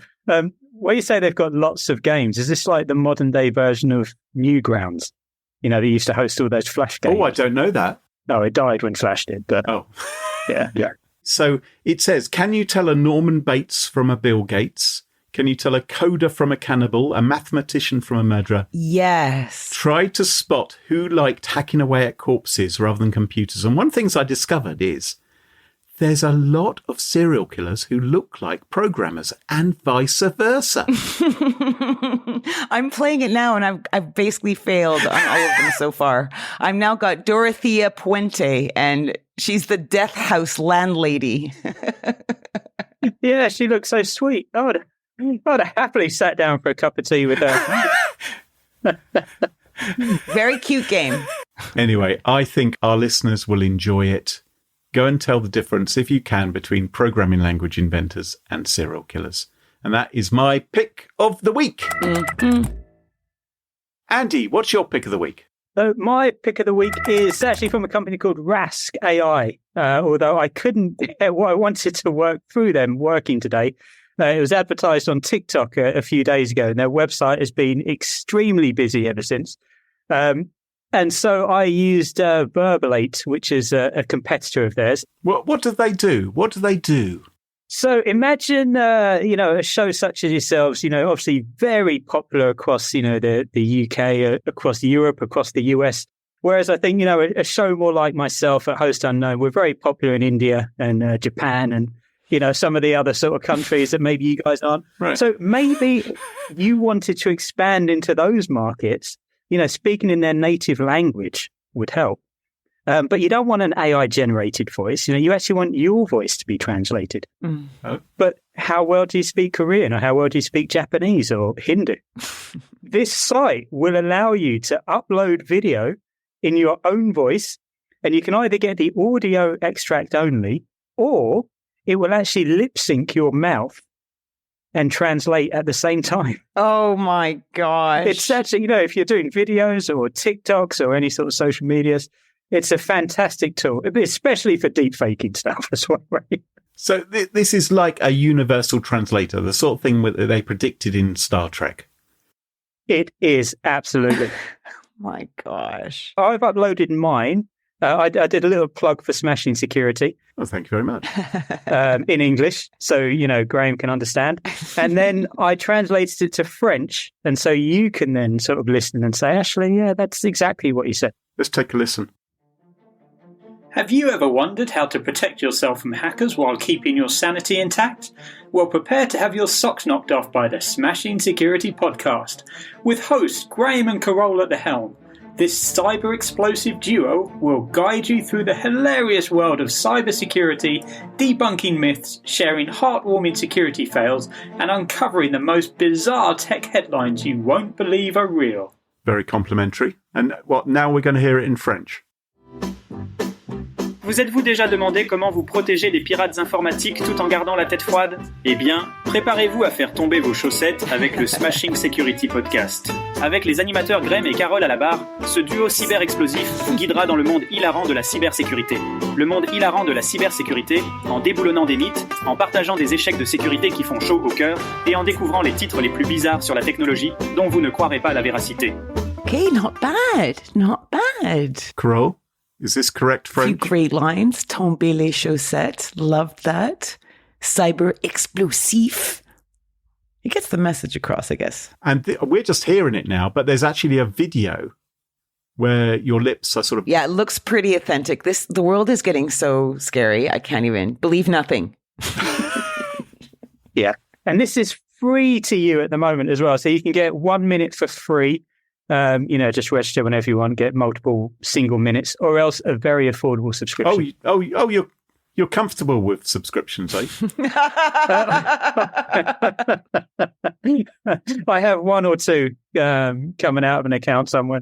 Where you say they've got lots of games, is this like the modern day version of Newgrounds? You know, they used to host all those Flash games.
Oh, I don't know that.
No, it died when Flash did, but
oh,
yeah.
So it says, can you tell a Norman Bates from a Bill Gates? Can you tell a coder from a cannibal, a mathematician from a murderer?
Yes.
Try to spot who liked hacking away at corpses rather than computers. And one of the things I discovered is there's a lot of serial killers who look like programmers and vice versa.
I'm playing it now and I've basically failed on all of them so far. I've now got Dorothea Puente and she's the death house landlady.
Yeah, she looks so sweet. I'd have happily sat down for a cup of tea with her.
Very cute game.
Anyway, I think our listeners will enjoy it. Go and tell the difference, if you can, between programming language inventors and serial killers. And that is my pick of the week.
Mm-hmm.
Andy, what's your pick of the week?
So my pick of the week is actually from a company called Rask AI. Although I couldn't get what I wanted to work through them working today. It was advertised on TikTok a few days ago, and their website has been extremely busy ever since. And so I used Verbalate, which is a competitor of theirs.
What do they do? What do they do?
So imagine, a show such as yourselves, obviously very popular across, the UK, across Europe, across the US. Whereas I think, a show more like myself at Host Unknown, we're very popular in India and Japan and, some of the other sort of countries that maybe you guys aren't.
Right.
So maybe you wanted to expand into those markets. Speaking in their native language would help. But you don't want an AI-generated voice. You actually want your voice to be translated.
Mm.
Oh.
But how well do you speak Korean, or how well do you speak Japanese or Hindu? This site will allow you to upload video in your own voice, and you can either get the audio extract only, or it will actually lip-sync your mouth and translate at the same time.
Oh my gosh.
It's actually, if you're doing videos or TikToks or any sort of social medias, it's a fantastic tool, especially for deep faking stuff as well, right?
So this is like a universal translator, the sort of thing that they predicted in Star Trek.
It is, absolutely.
My gosh.
I've uploaded mine. I did a little plug for Smashing Security.
Oh, thank you very much.
In English, so, Graham can understand. And then I translated it to French, and so you can then sort of listen and say, actually, yeah, that's exactly what you said.
Let's take a listen.
Have you ever wondered how to protect yourself from hackers while keeping your sanity intact? Well, prepare to have your socks knocked off by the Smashing Security podcast. With hosts Graham and Carole at the helm, this cyber-explosive duo will guide you through the hilarious world of cybersecurity, debunking myths, sharing heartwarming security fails, and uncovering the most bizarre tech headlines you won't believe are real.
Very complimentary. And now we're going to hear it in French.
Vous êtes-vous déjà demandé comment vous protéger des pirates informatiques tout en gardant la tête froide? Eh bien, préparez-vous à faire tomber vos chaussettes avec le Smashing Security Podcast. Avec les animateurs Graham et Carole à la barre, ce duo cyber-explosif vous guidera dans le monde hilarant de la cybersécurité. Le monde hilarant de la cybersécurité, en déboulonnant des mythes, en partageant des échecs de sécurité qui font chaud au cœur, et en découvrant les titres les plus bizarres sur la technologie dont vous ne croirez pas la véracité.
Okay, not bad. Not bad.
Carole, is this correct French?
Few great lines. Tomber les chaussettes. Loved that. Cyber explosif. It gets the message across, I guess.
And we're just hearing it now, but there's actually a video where your lips are sort of...
Yeah, it looks pretty authentic. The world is getting so scary. I can't even believe nothing.
Yeah. And this is free to you at the moment as well. So you can get 1 minute for free. Just register whenever you want, get multiple single minutes, or else a very affordable subscription.
You're comfortable with subscriptions, eh?
I have one or two coming out of an account somewhere.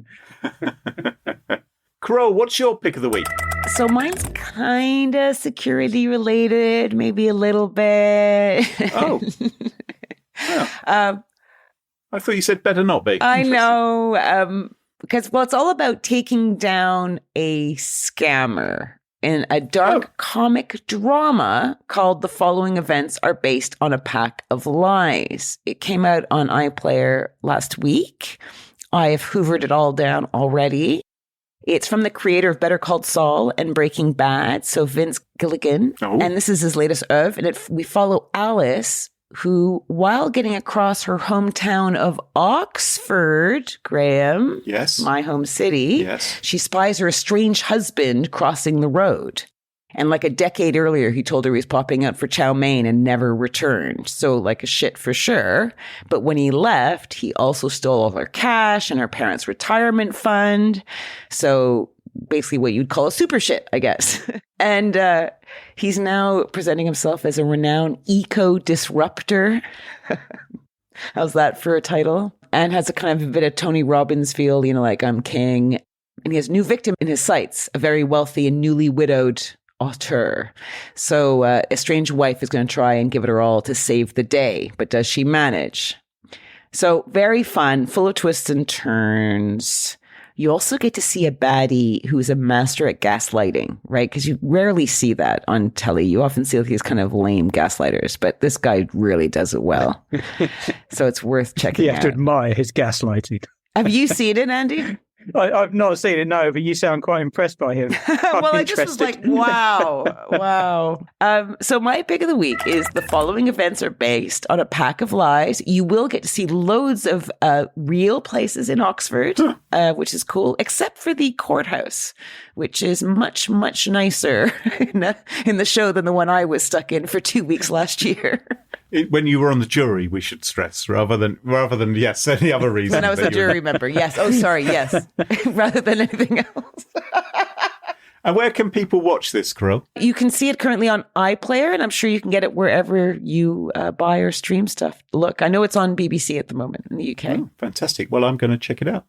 Carole, what's your pick of the week?
So mine's kind of security related, maybe a little bit.
Oh. Yeah. I thought you said better not be.
I know, because, it's all about taking down a scammer in a dark comic drama called The Following Events Are Based on a Pack of Lies. It came out on iPlayer last week. I have hoovered it all down already. It's from the creator of Better Call Saul and Breaking Bad, so Vince Gilligan. Oh. And this is his latest oeuvre. And we follow Alice, who, while getting across her hometown of Oxford, Graham,
yes,
my home city,
yes,
she spies her estranged husband crossing the road. And like a decade earlier, he told her he was popping out for chow mein and never returned. So like a shit for sure. But when he left, he also stole all her cash and her parents' retirement fund. So basically what you'd call a super shit, I guess. And he's now presenting himself as a renowned eco-disruptor. How's that for a title? And has a kind of a bit of Tony Robbins feel, you know, like I'm king. And he has a new victim in his sights, a very wealthy and newly widowed auteur. So estranged wife is going to try and give it her all to save the day. But does she manage? So very fun, full of twists and turns. You also get to see a baddie who's a master at gaslighting, right? Because you rarely see that on telly. You often see these kind of lame gaslighters, but this guy really does it well. So it's worth checking out.
You have to admire his gaslighting.
Have you seen it, Andy?
I've not seen it, no, but you sound quite impressed by him.
Well, I just was like, wow. So my pick of the week is the following events are based on a pack of lies. You will get to see loads of real places in Oxford, which is cool, except for the courthouse, which is much, much nicer in the show than the one I was stuck in for 2 weeks last year.
When you were on the jury, we should stress, rather than yes, any other reason.
When I was a jury member, yes. Oh, sorry, yes. Rather than anything else.
And where can people watch this, Carole?
You can see it currently on iPlayer, and I'm sure you can get it wherever you buy or stream stuff. Look, I know it's on BBC at the moment in the UK.
Oh, fantastic. Well, I'm going to check it out.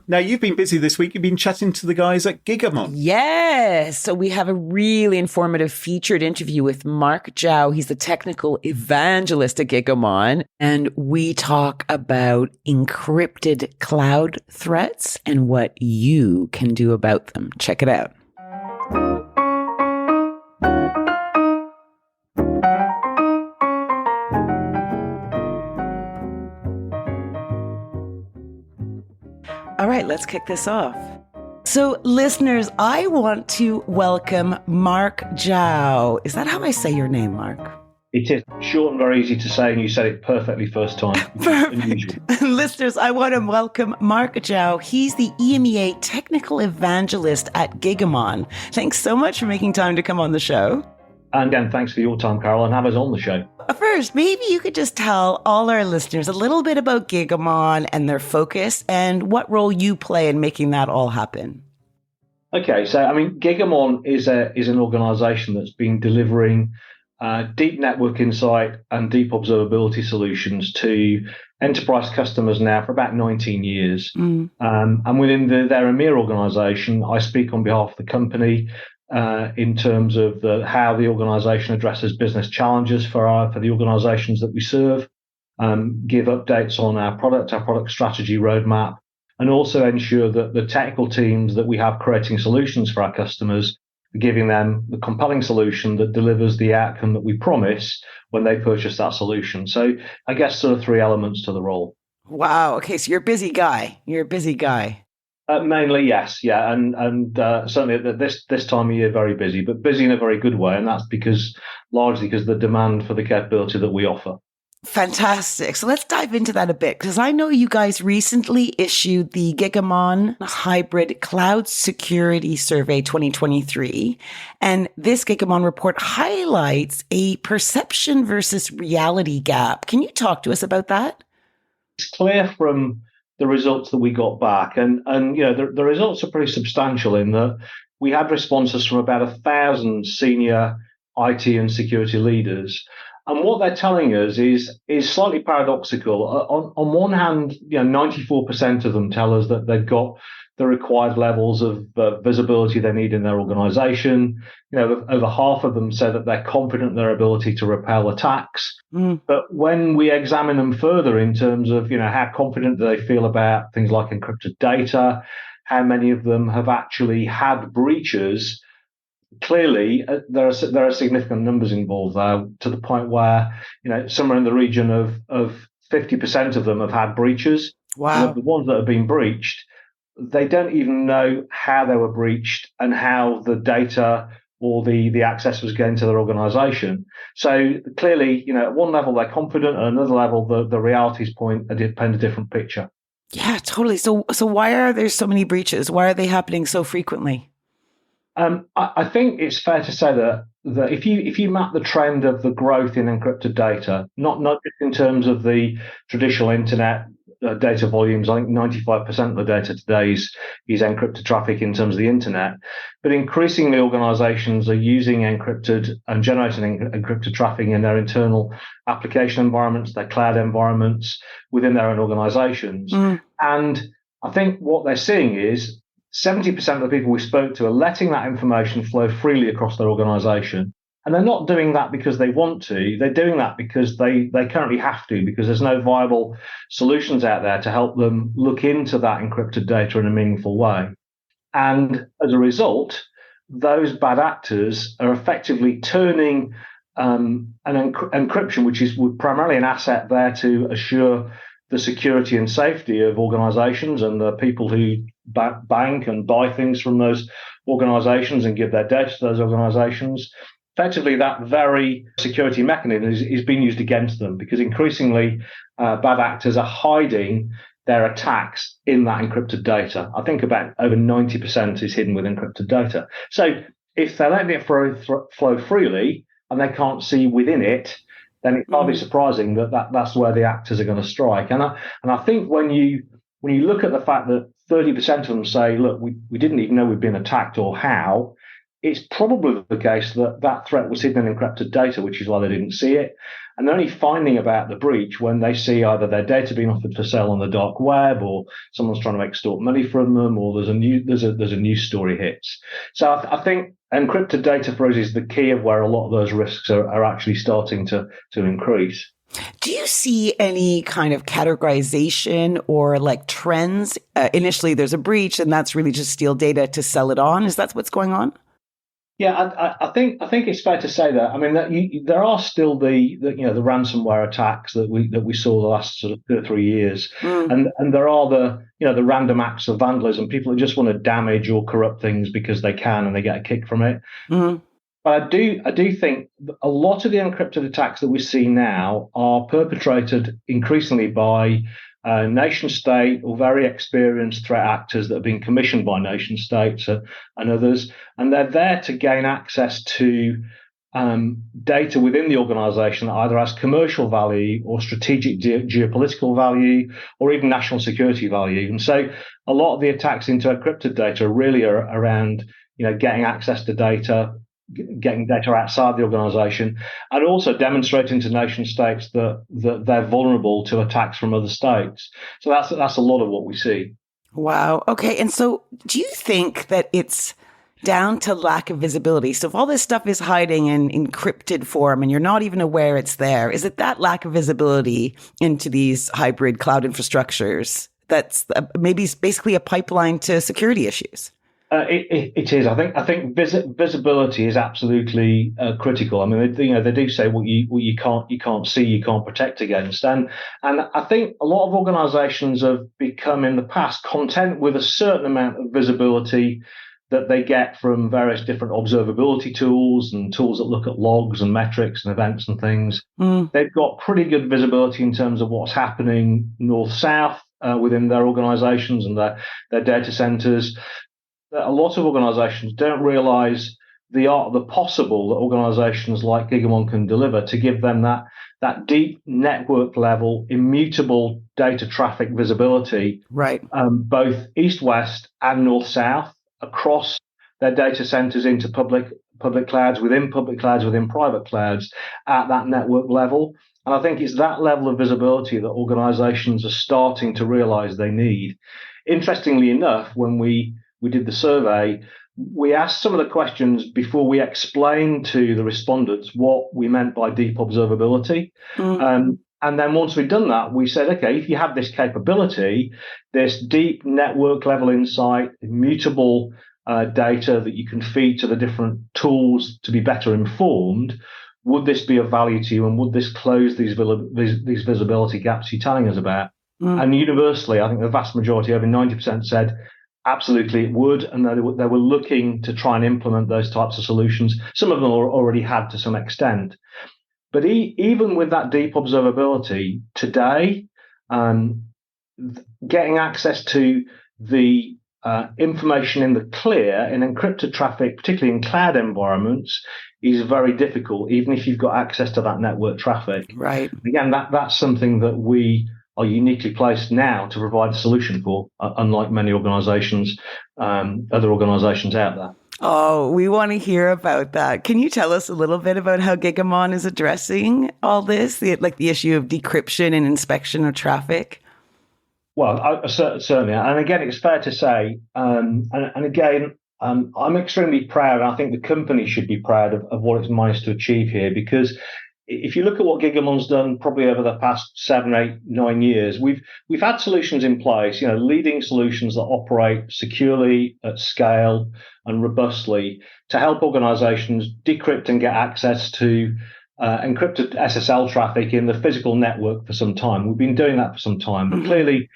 Now, you've been busy this week. You've been chatting to the guys at Gigamon.
Yes. So we have a really informative featured interview with Mark Zhao. He's the technical evangelist at Gigamon. And we talk about encrypted cloud threats and what you can do about them. Check it out. All right, let's kick this off. So, listeners, I want to welcome Mark Zhao. Is that how I say your name, Mark?
It is short and very easy to say, and you said it perfectly first time.
Perfect. Listeners, I want to welcome Mark Zhao. He's the EMEA technical evangelist at Gigamon. Thanks so much for making time to come on the show.
And again, thanks for your time, Carole, and have us on the show.
First, maybe you could just tell all our listeners a little bit about Gigamon and their focus and what role you play in making that all happen.
Okay, so I mean, Gigamon is an organisation that's been delivering deep network insight and deep observability solutions to enterprise customers now for about 19 years. And within their EMEA organisation, I speak on behalf of the company in terms of how the organisation addresses business challenges for the organisations that we serve, give updates on our product strategy roadmap, and also ensure that the technical teams that we have creating solutions for our customers are giving them the compelling solution that delivers the outcome that we promise when they purchase that solution. So I guess sort of three elements to the role.
Wow. Okay, so you're a busy guy.
Mainly, yes, yeah, and certainly at this time of year, very busy, but busy in a very good way, and that's largely because of the demand for the capability that we offer.
Fantastic. So let's dive into that a bit, because I know you guys recently issued the Gigamon Hybrid Cloud Security Survey 2023, and this Gigamon report highlights a perception versus reality gap. Can you talk to us about that?
It's clear from the results that we got back. And you know, the results are pretty substantial in that we had responses from about 1,000 senior IT and security leaders. And what they're telling us is slightly paradoxical. On one hand, you know, 94% of them tell us that they've got the required levels of visibility they need in their organization. You know, over half of them say that they're confident in their ability to repel attacks. But when we examine them further in terms of, you know, how confident do they feel about things like encrypted data, how many of them have actually had breaches, clearly there are significant numbers involved there, to the point where, you know, somewhere in the region of 50% of them have had breaches.
Wow.
And the ones that have been breached, they don't even know how they were breached and how the data or the access was getting to their organization. So clearly, at one level they're confident, at another level the realities paint a different picture.
Yeah, totally. So why are there so many breaches? Why are they happening so frequently?
I think it's fair to say that if you map the trend of the growth in encrypted data, not just in terms of the traditional internet data volumes, I think 95% of the data today is encrypted traffic in terms of the internet, but increasingly organizations are using encrypted and generating encrypted traffic in their internal application environments, their cloud environments, within their own organizations. And I think what they're seeing is 70% of the people we spoke to are letting that information flow freely across their organization. And they're not doing that because they want to. They're doing that because they currently have to, because there's no viable solutions out there to help them look into that encrypted data in a meaningful way. And as a result, those bad actors are effectively turning an encryption, which is primarily an asset there to assure the security and safety of organizations and the people who bank and buy things from those organizations and give their data to those organizations. Effectively, that very security mechanism is being used against them, because increasingly bad actors are hiding their attacks in that encrypted data. I think about over 90% is hidden with encrypted data. So if they're letting it flow freely and they can't see within it, then it's hardly surprising that's where the actors are going to strike. And I think when you look at the fact that 30% of them say, look, we didn't even know we'd been attacked or how, it's probably the case that threat was hidden in encrypted data, which is why they didn't see it. And they're only finding about the breach when they see either their data being offered for sale on the dark web, or someone's trying to extort money from them, or there's a news story hits. So I think encrypted data for us is the key of where a lot of those risks are actually starting to increase.
Do you see any kind of categorization or like trends? Initially, there's a breach, and that's really just steal data to sell it on. Is that what's going on?
Yeah, I think it's fair to say that. I mean, there are still the ransomware attacks that we saw the last sort of 2 or 3 years, and there are the random acts of vandalism, people that just want to damage or corrupt things because they can and they get a kick from it. But I do think a lot of the encrypted attacks that we see now are perpetrated increasingly by nation state or very experienced threat actors that have been commissioned by nation states and others, and they're there to gain access to data within the organization that either has commercial value or strategic geopolitical value or even national security value. And so a lot of the attacks into encrypted data really are around getting access to data, getting data outside the organization, and also demonstrating to nation states that they're vulnerable to attacks from other states. So that's a lot of what we see.
Wow. Okay. And so do you think that it's down to lack of visibility? So if all this stuff is hiding in encrypted form and you're not even aware it's there, is it that lack of visibility into these hybrid cloud infrastructures that's maybe basically a pipeline to security issues?
It is. I think visibility is absolutely critical. I mean, they do say what you can't see, you can't protect against, and I think a lot of organisations have become in the past content with a certain amount of visibility that they get from various different observability tools and tools that look at logs and metrics and events and things. They've got pretty good visibility in terms of what's happening north-south within their organisations and their data centres. A lot of organizations don't realize the art of the possible that organizations like Gigamon can deliver to give them that deep network level, immutable data traffic visibility,
right?
Both east-west and north-south across their data centers into public clouds, within private clouds at that network level. And I think it's that level of visibility that organizations are starting to realize they need. Interestingly enough, when we did the survey, we asked some of the questions before we explained to the respondents what we meant by deep observability. And then once we'd done that, we said, okay, if you have this capability, this deep network level insight, immutable data that you can feed to the different tools to be better informed, would this be of value to you, and would this close these visibility gaps you're telling us about? And universally, I think the vast majority, over 90%, said Absolutely, it would, and they were looking to try and implement those types of solutions. Some of them already had to some extent. But even with that deep observability, today, getting access to the information in the clear in encrypted traffic, particularly in cloud environments, is very difficult, even if you've got access to that network traffic.
Right.
Again, that's something that we are uniquely placed now to provide a solution for, unlike many organizations, other organizations out there.
Oh, we want to hear about that. Can you tell us a little bit about how Gigamon is addressing all this, the issue of decryption and inspection of traffic?
Well, certainly. And again, it's fair to say, I'm extremely proud, and I think the company should be proud of what it's managed to achieve here, because if you look at what Gigamon's done probably over the past 7, 8, 9 years, we've had solutions in place, leading solutions that operate securely at scale and robustly to help organizations decrypt and get access to encrypted SSL traffic in the physical network for some time. We've been doing that for some time, but clearly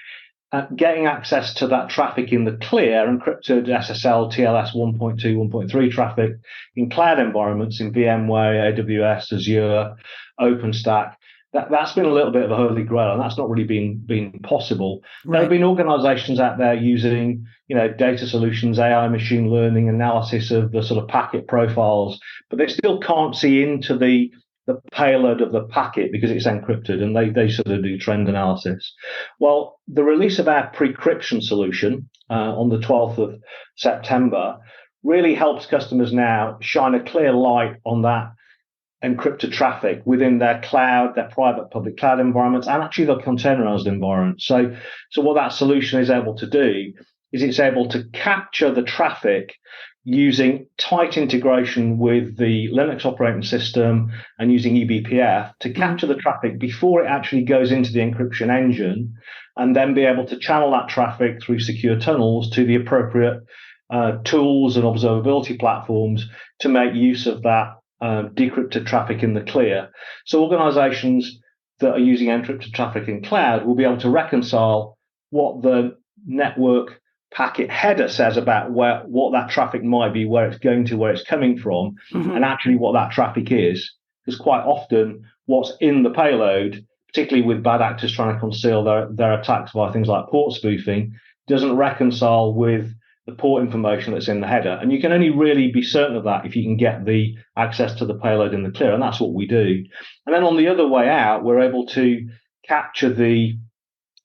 getting access to that traffic in the clear, encrypted SSL, TLS 1.2, 1.3 traffic in cloud environments, in VMware, AWS, Azure, OpenStack, that's been a little bit of a holy grail, and that's not really been possible. Right. There have been organizations out there using, data solutions, AI, machine learning, analysis of the sort of packet profiles, but they still can't see into the payload of the packet because it's encrypted, and they sort of do trend analysis. Well, the release of our pre-encryption solution on the 12th of September really helps customers now shine a clear light on that encrypted traffic within their cloud, their private public cloud environments, and actually their containerized environments. So what that solution is able to do is it's able to capture the traffic using tight integration with the Linux operating system and using eBPF to capture the traffic before it actually goes into the encryption engine, and then be able to channel that traffic through secure tunnels to the appropriate tools and observability platforms to make use of that decrypted traffic in the clear. So organizations that are using encrypted traffic in cloud will be able to reconcile what the network packet header says about what that traffic might be, where it's going to, where it's coming from, and actually what that traffic is. Because quite often what's in the payload, particularly with bad actors trying to conceal their attacks via things like port spoofing, doesn't reconcile with the port information that's in the header. And you can only really be certain of that if you can get the access to the payload in the clear, and that's what we do. And then on the other way out, we're able to capture the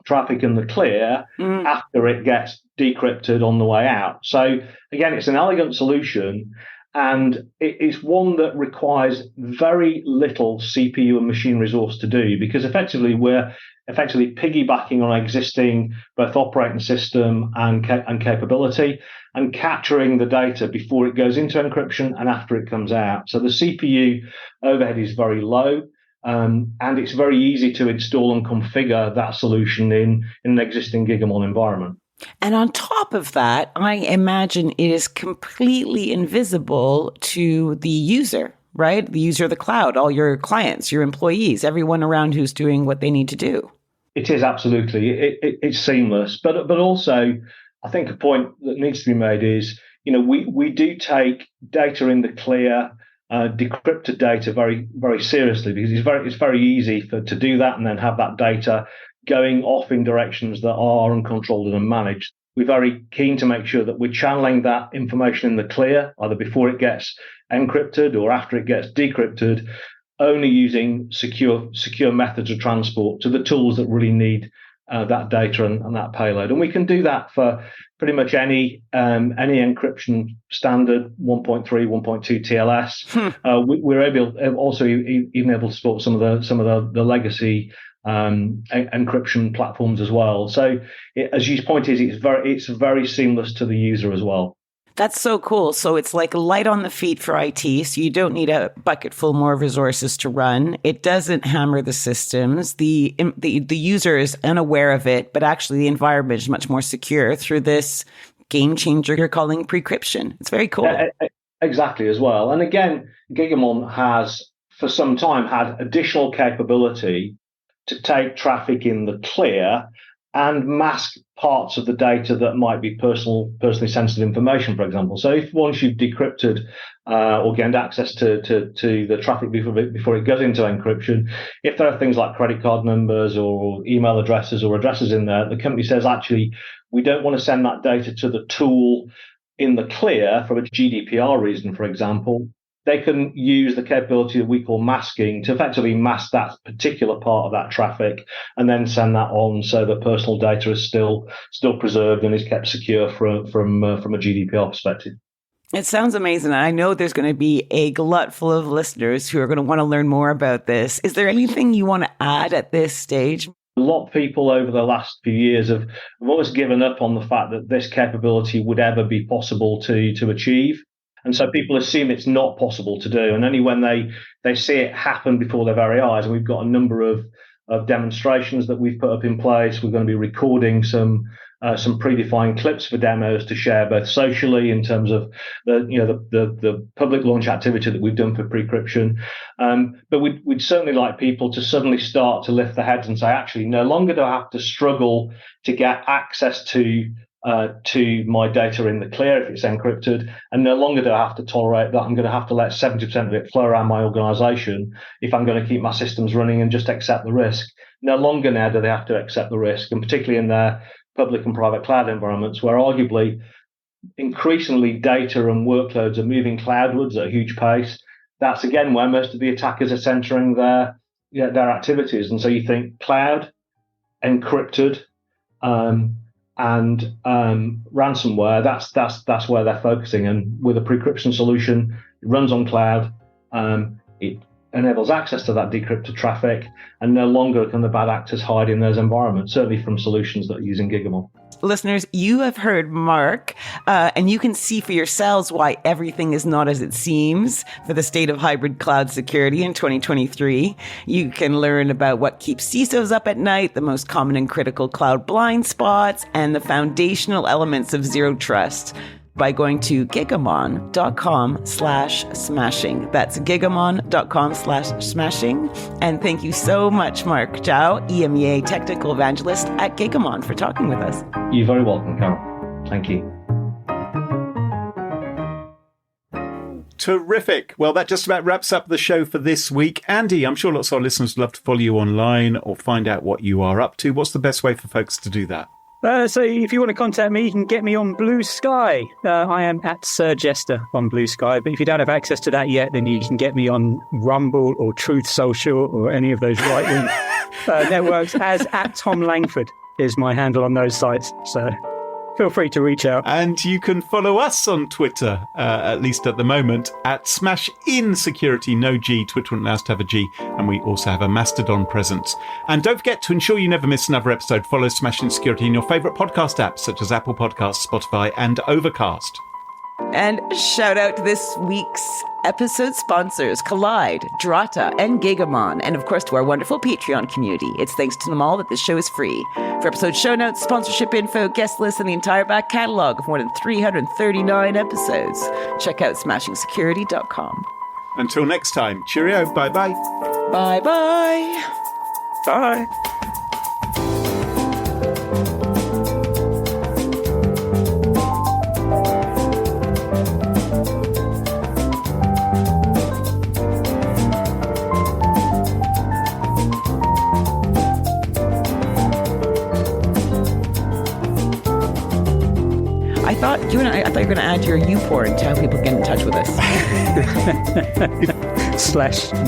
traffic in the clear after it gets decrypted on the way out. So again, it's an elegant solution, and it's one that requires very little CPU and machine resource to do, because effectively we're piggybacking on existing both operating system and capability, and capturing the data before it goes into encryption and after it comes out. So the CPU overhead is very low. And it's very easy to install and configure that solution in an existing Gigamon environment.
And on top of that, I imagine it is completely invisible to the user, right? The user of the cloud, all your clients, your employees, everyone around who's doing what they need to do.
It is absolutely. It's seamless. But also, I think a point that needs to be made is, we do take data in the clear, decrypted data very, very seriously, because it's very easy to do that and then have that data going off in directions that are uncontrolled and unmanaged. We're very keen to make sure that we're channeling that information in the clear, either before it gets encrypted or after it gets decrypted, only using secure methods of transport to the tools that really need that data and that payload. And we can do that for pretty much any encryption standard, 1.3, 1.2 TLS. We're even able to support some of the legacy encryption platforms as well. So, as you pointed, it's very seamless to the user as well.
That's so cool. So it's like light on the feet for IT. So you don't need a bucket full more of resources to run. It doesn't hammer the systems. The user is unaware of it, but actually the environment is much more secure through this game changer you're calling pre-encryption. It's very cool.
Exactly as well. And again, Gigamon has for some time had additional capability to take traffic in the clear and mask parts of the data that might be personally sensitive information, for example. So if once you've decrypted or gained access to the traffic before it goes into encryption, if there are things like credit card numbers or email addresses or addresses in there, the company says, actually, we don't want to send that data to the tool in the clear for a GDPR reason, for example. They can use the capability that we call masking to effectively mask that particular part of that traffic and then send that on so that personal data is still preserved and is kept secure from a GDPR perspective.
It sounds amazing. I know there's going to be a glut full of listeners who are going to want to learn more about this. Is there anything you want to add at this stage?
A lot of people over the last few years have almost given up on the fact that this capability would ever be possible to achieve. And so people assume it's not possible to do. And only when they see it happen before their very eyes, and we've got a number of demonstrations that we've put up in place. We're going to be recording some predefined clips for demos to share both socially in terms of the public launch activity that we've done for pre-encryption. But we'd certainly like people to suddenly start to lift their heads and say, actually, no longer do I have to struggle to get access to my data in the clear if it's encrypted, and no longer do I have to tolerate that I'm going to have to let 70% of it flow around my organization if I'm going to keep my systems running and just accept the risk. No longer now do they have to accept the risk, and particularly in their public and private cloud environments, where arguably increasingly data and workloads are moving cloudwards at a huge pace. That's again where most of the attackers are centering their activities. And so you think cloud, encrypted, and ransomware, that's where they're focusing. And with a pre-encryption solution, it runs on cloud, it enables access to that decrypted traffic, and no longer can the bad actors hide in those environments, certainly from solutions that are using Gigamon.
Listeners, you have heard Mark, and you can see for yourselves why everything is not as it seems for the state of hybrid cloud security in 2023. You can learn about what keeps CISOs up at night, the most common and critical cloud blind spots, and the foundational elements of zero trust by going to gigamon.com/smashing. That's gigamon.com/smashing. And thank you so much, Mark Zhao, EMEA Technical Evangelist at Gigamon, for talking with us.
You're very welcome, Carole. Thank you.
Terrific. Well, that just about wraps up the show for this week. Andy, I'm sure lots of our listeners would love to follow you online or find out what you are up to. What's the best way for folks to do that?
So if you want to contact me, you can get me on Blue Sky. I am at Sir Jester on Blue Sky. But if you don't have access to that yet, then you can get me on Rumble or Truth Social or any of those right-wing networks as at Tom Langford is my handle on those sites. So feel free to reach out.
And you can follow us on Twitter, at least at the moment, at SmashInSecurity, no G. Twitter wouldn't allow us to have a G. And we also have a Mastodon presence. And don't forget to ensure you never miss another episode. Follow Smash In Security in your favourite podcast apps, such as Apple Podcasts, Spotify, and Overcast.
And shout out to this week's episode sponsors, Collide, Drata, and Gigamon, and of course to our wonderful Patreon community. It's thanks to them all that this show is free. For episode show notes, sponsorship info, guest lists, and the entire back catalog of more than 339 episodes, check out SmashingSecurity.com.
Until next time, cheerio, bye-bye.
Bye-bye.
Bye.
I thought you were going to add your YouPorn to how people get in touch with us.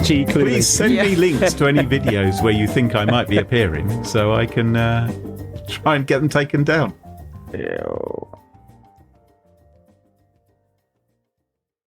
/G Cluley.
Please send me links to any videos where you think I might be appearing so I can try and get them taken down.
Ew.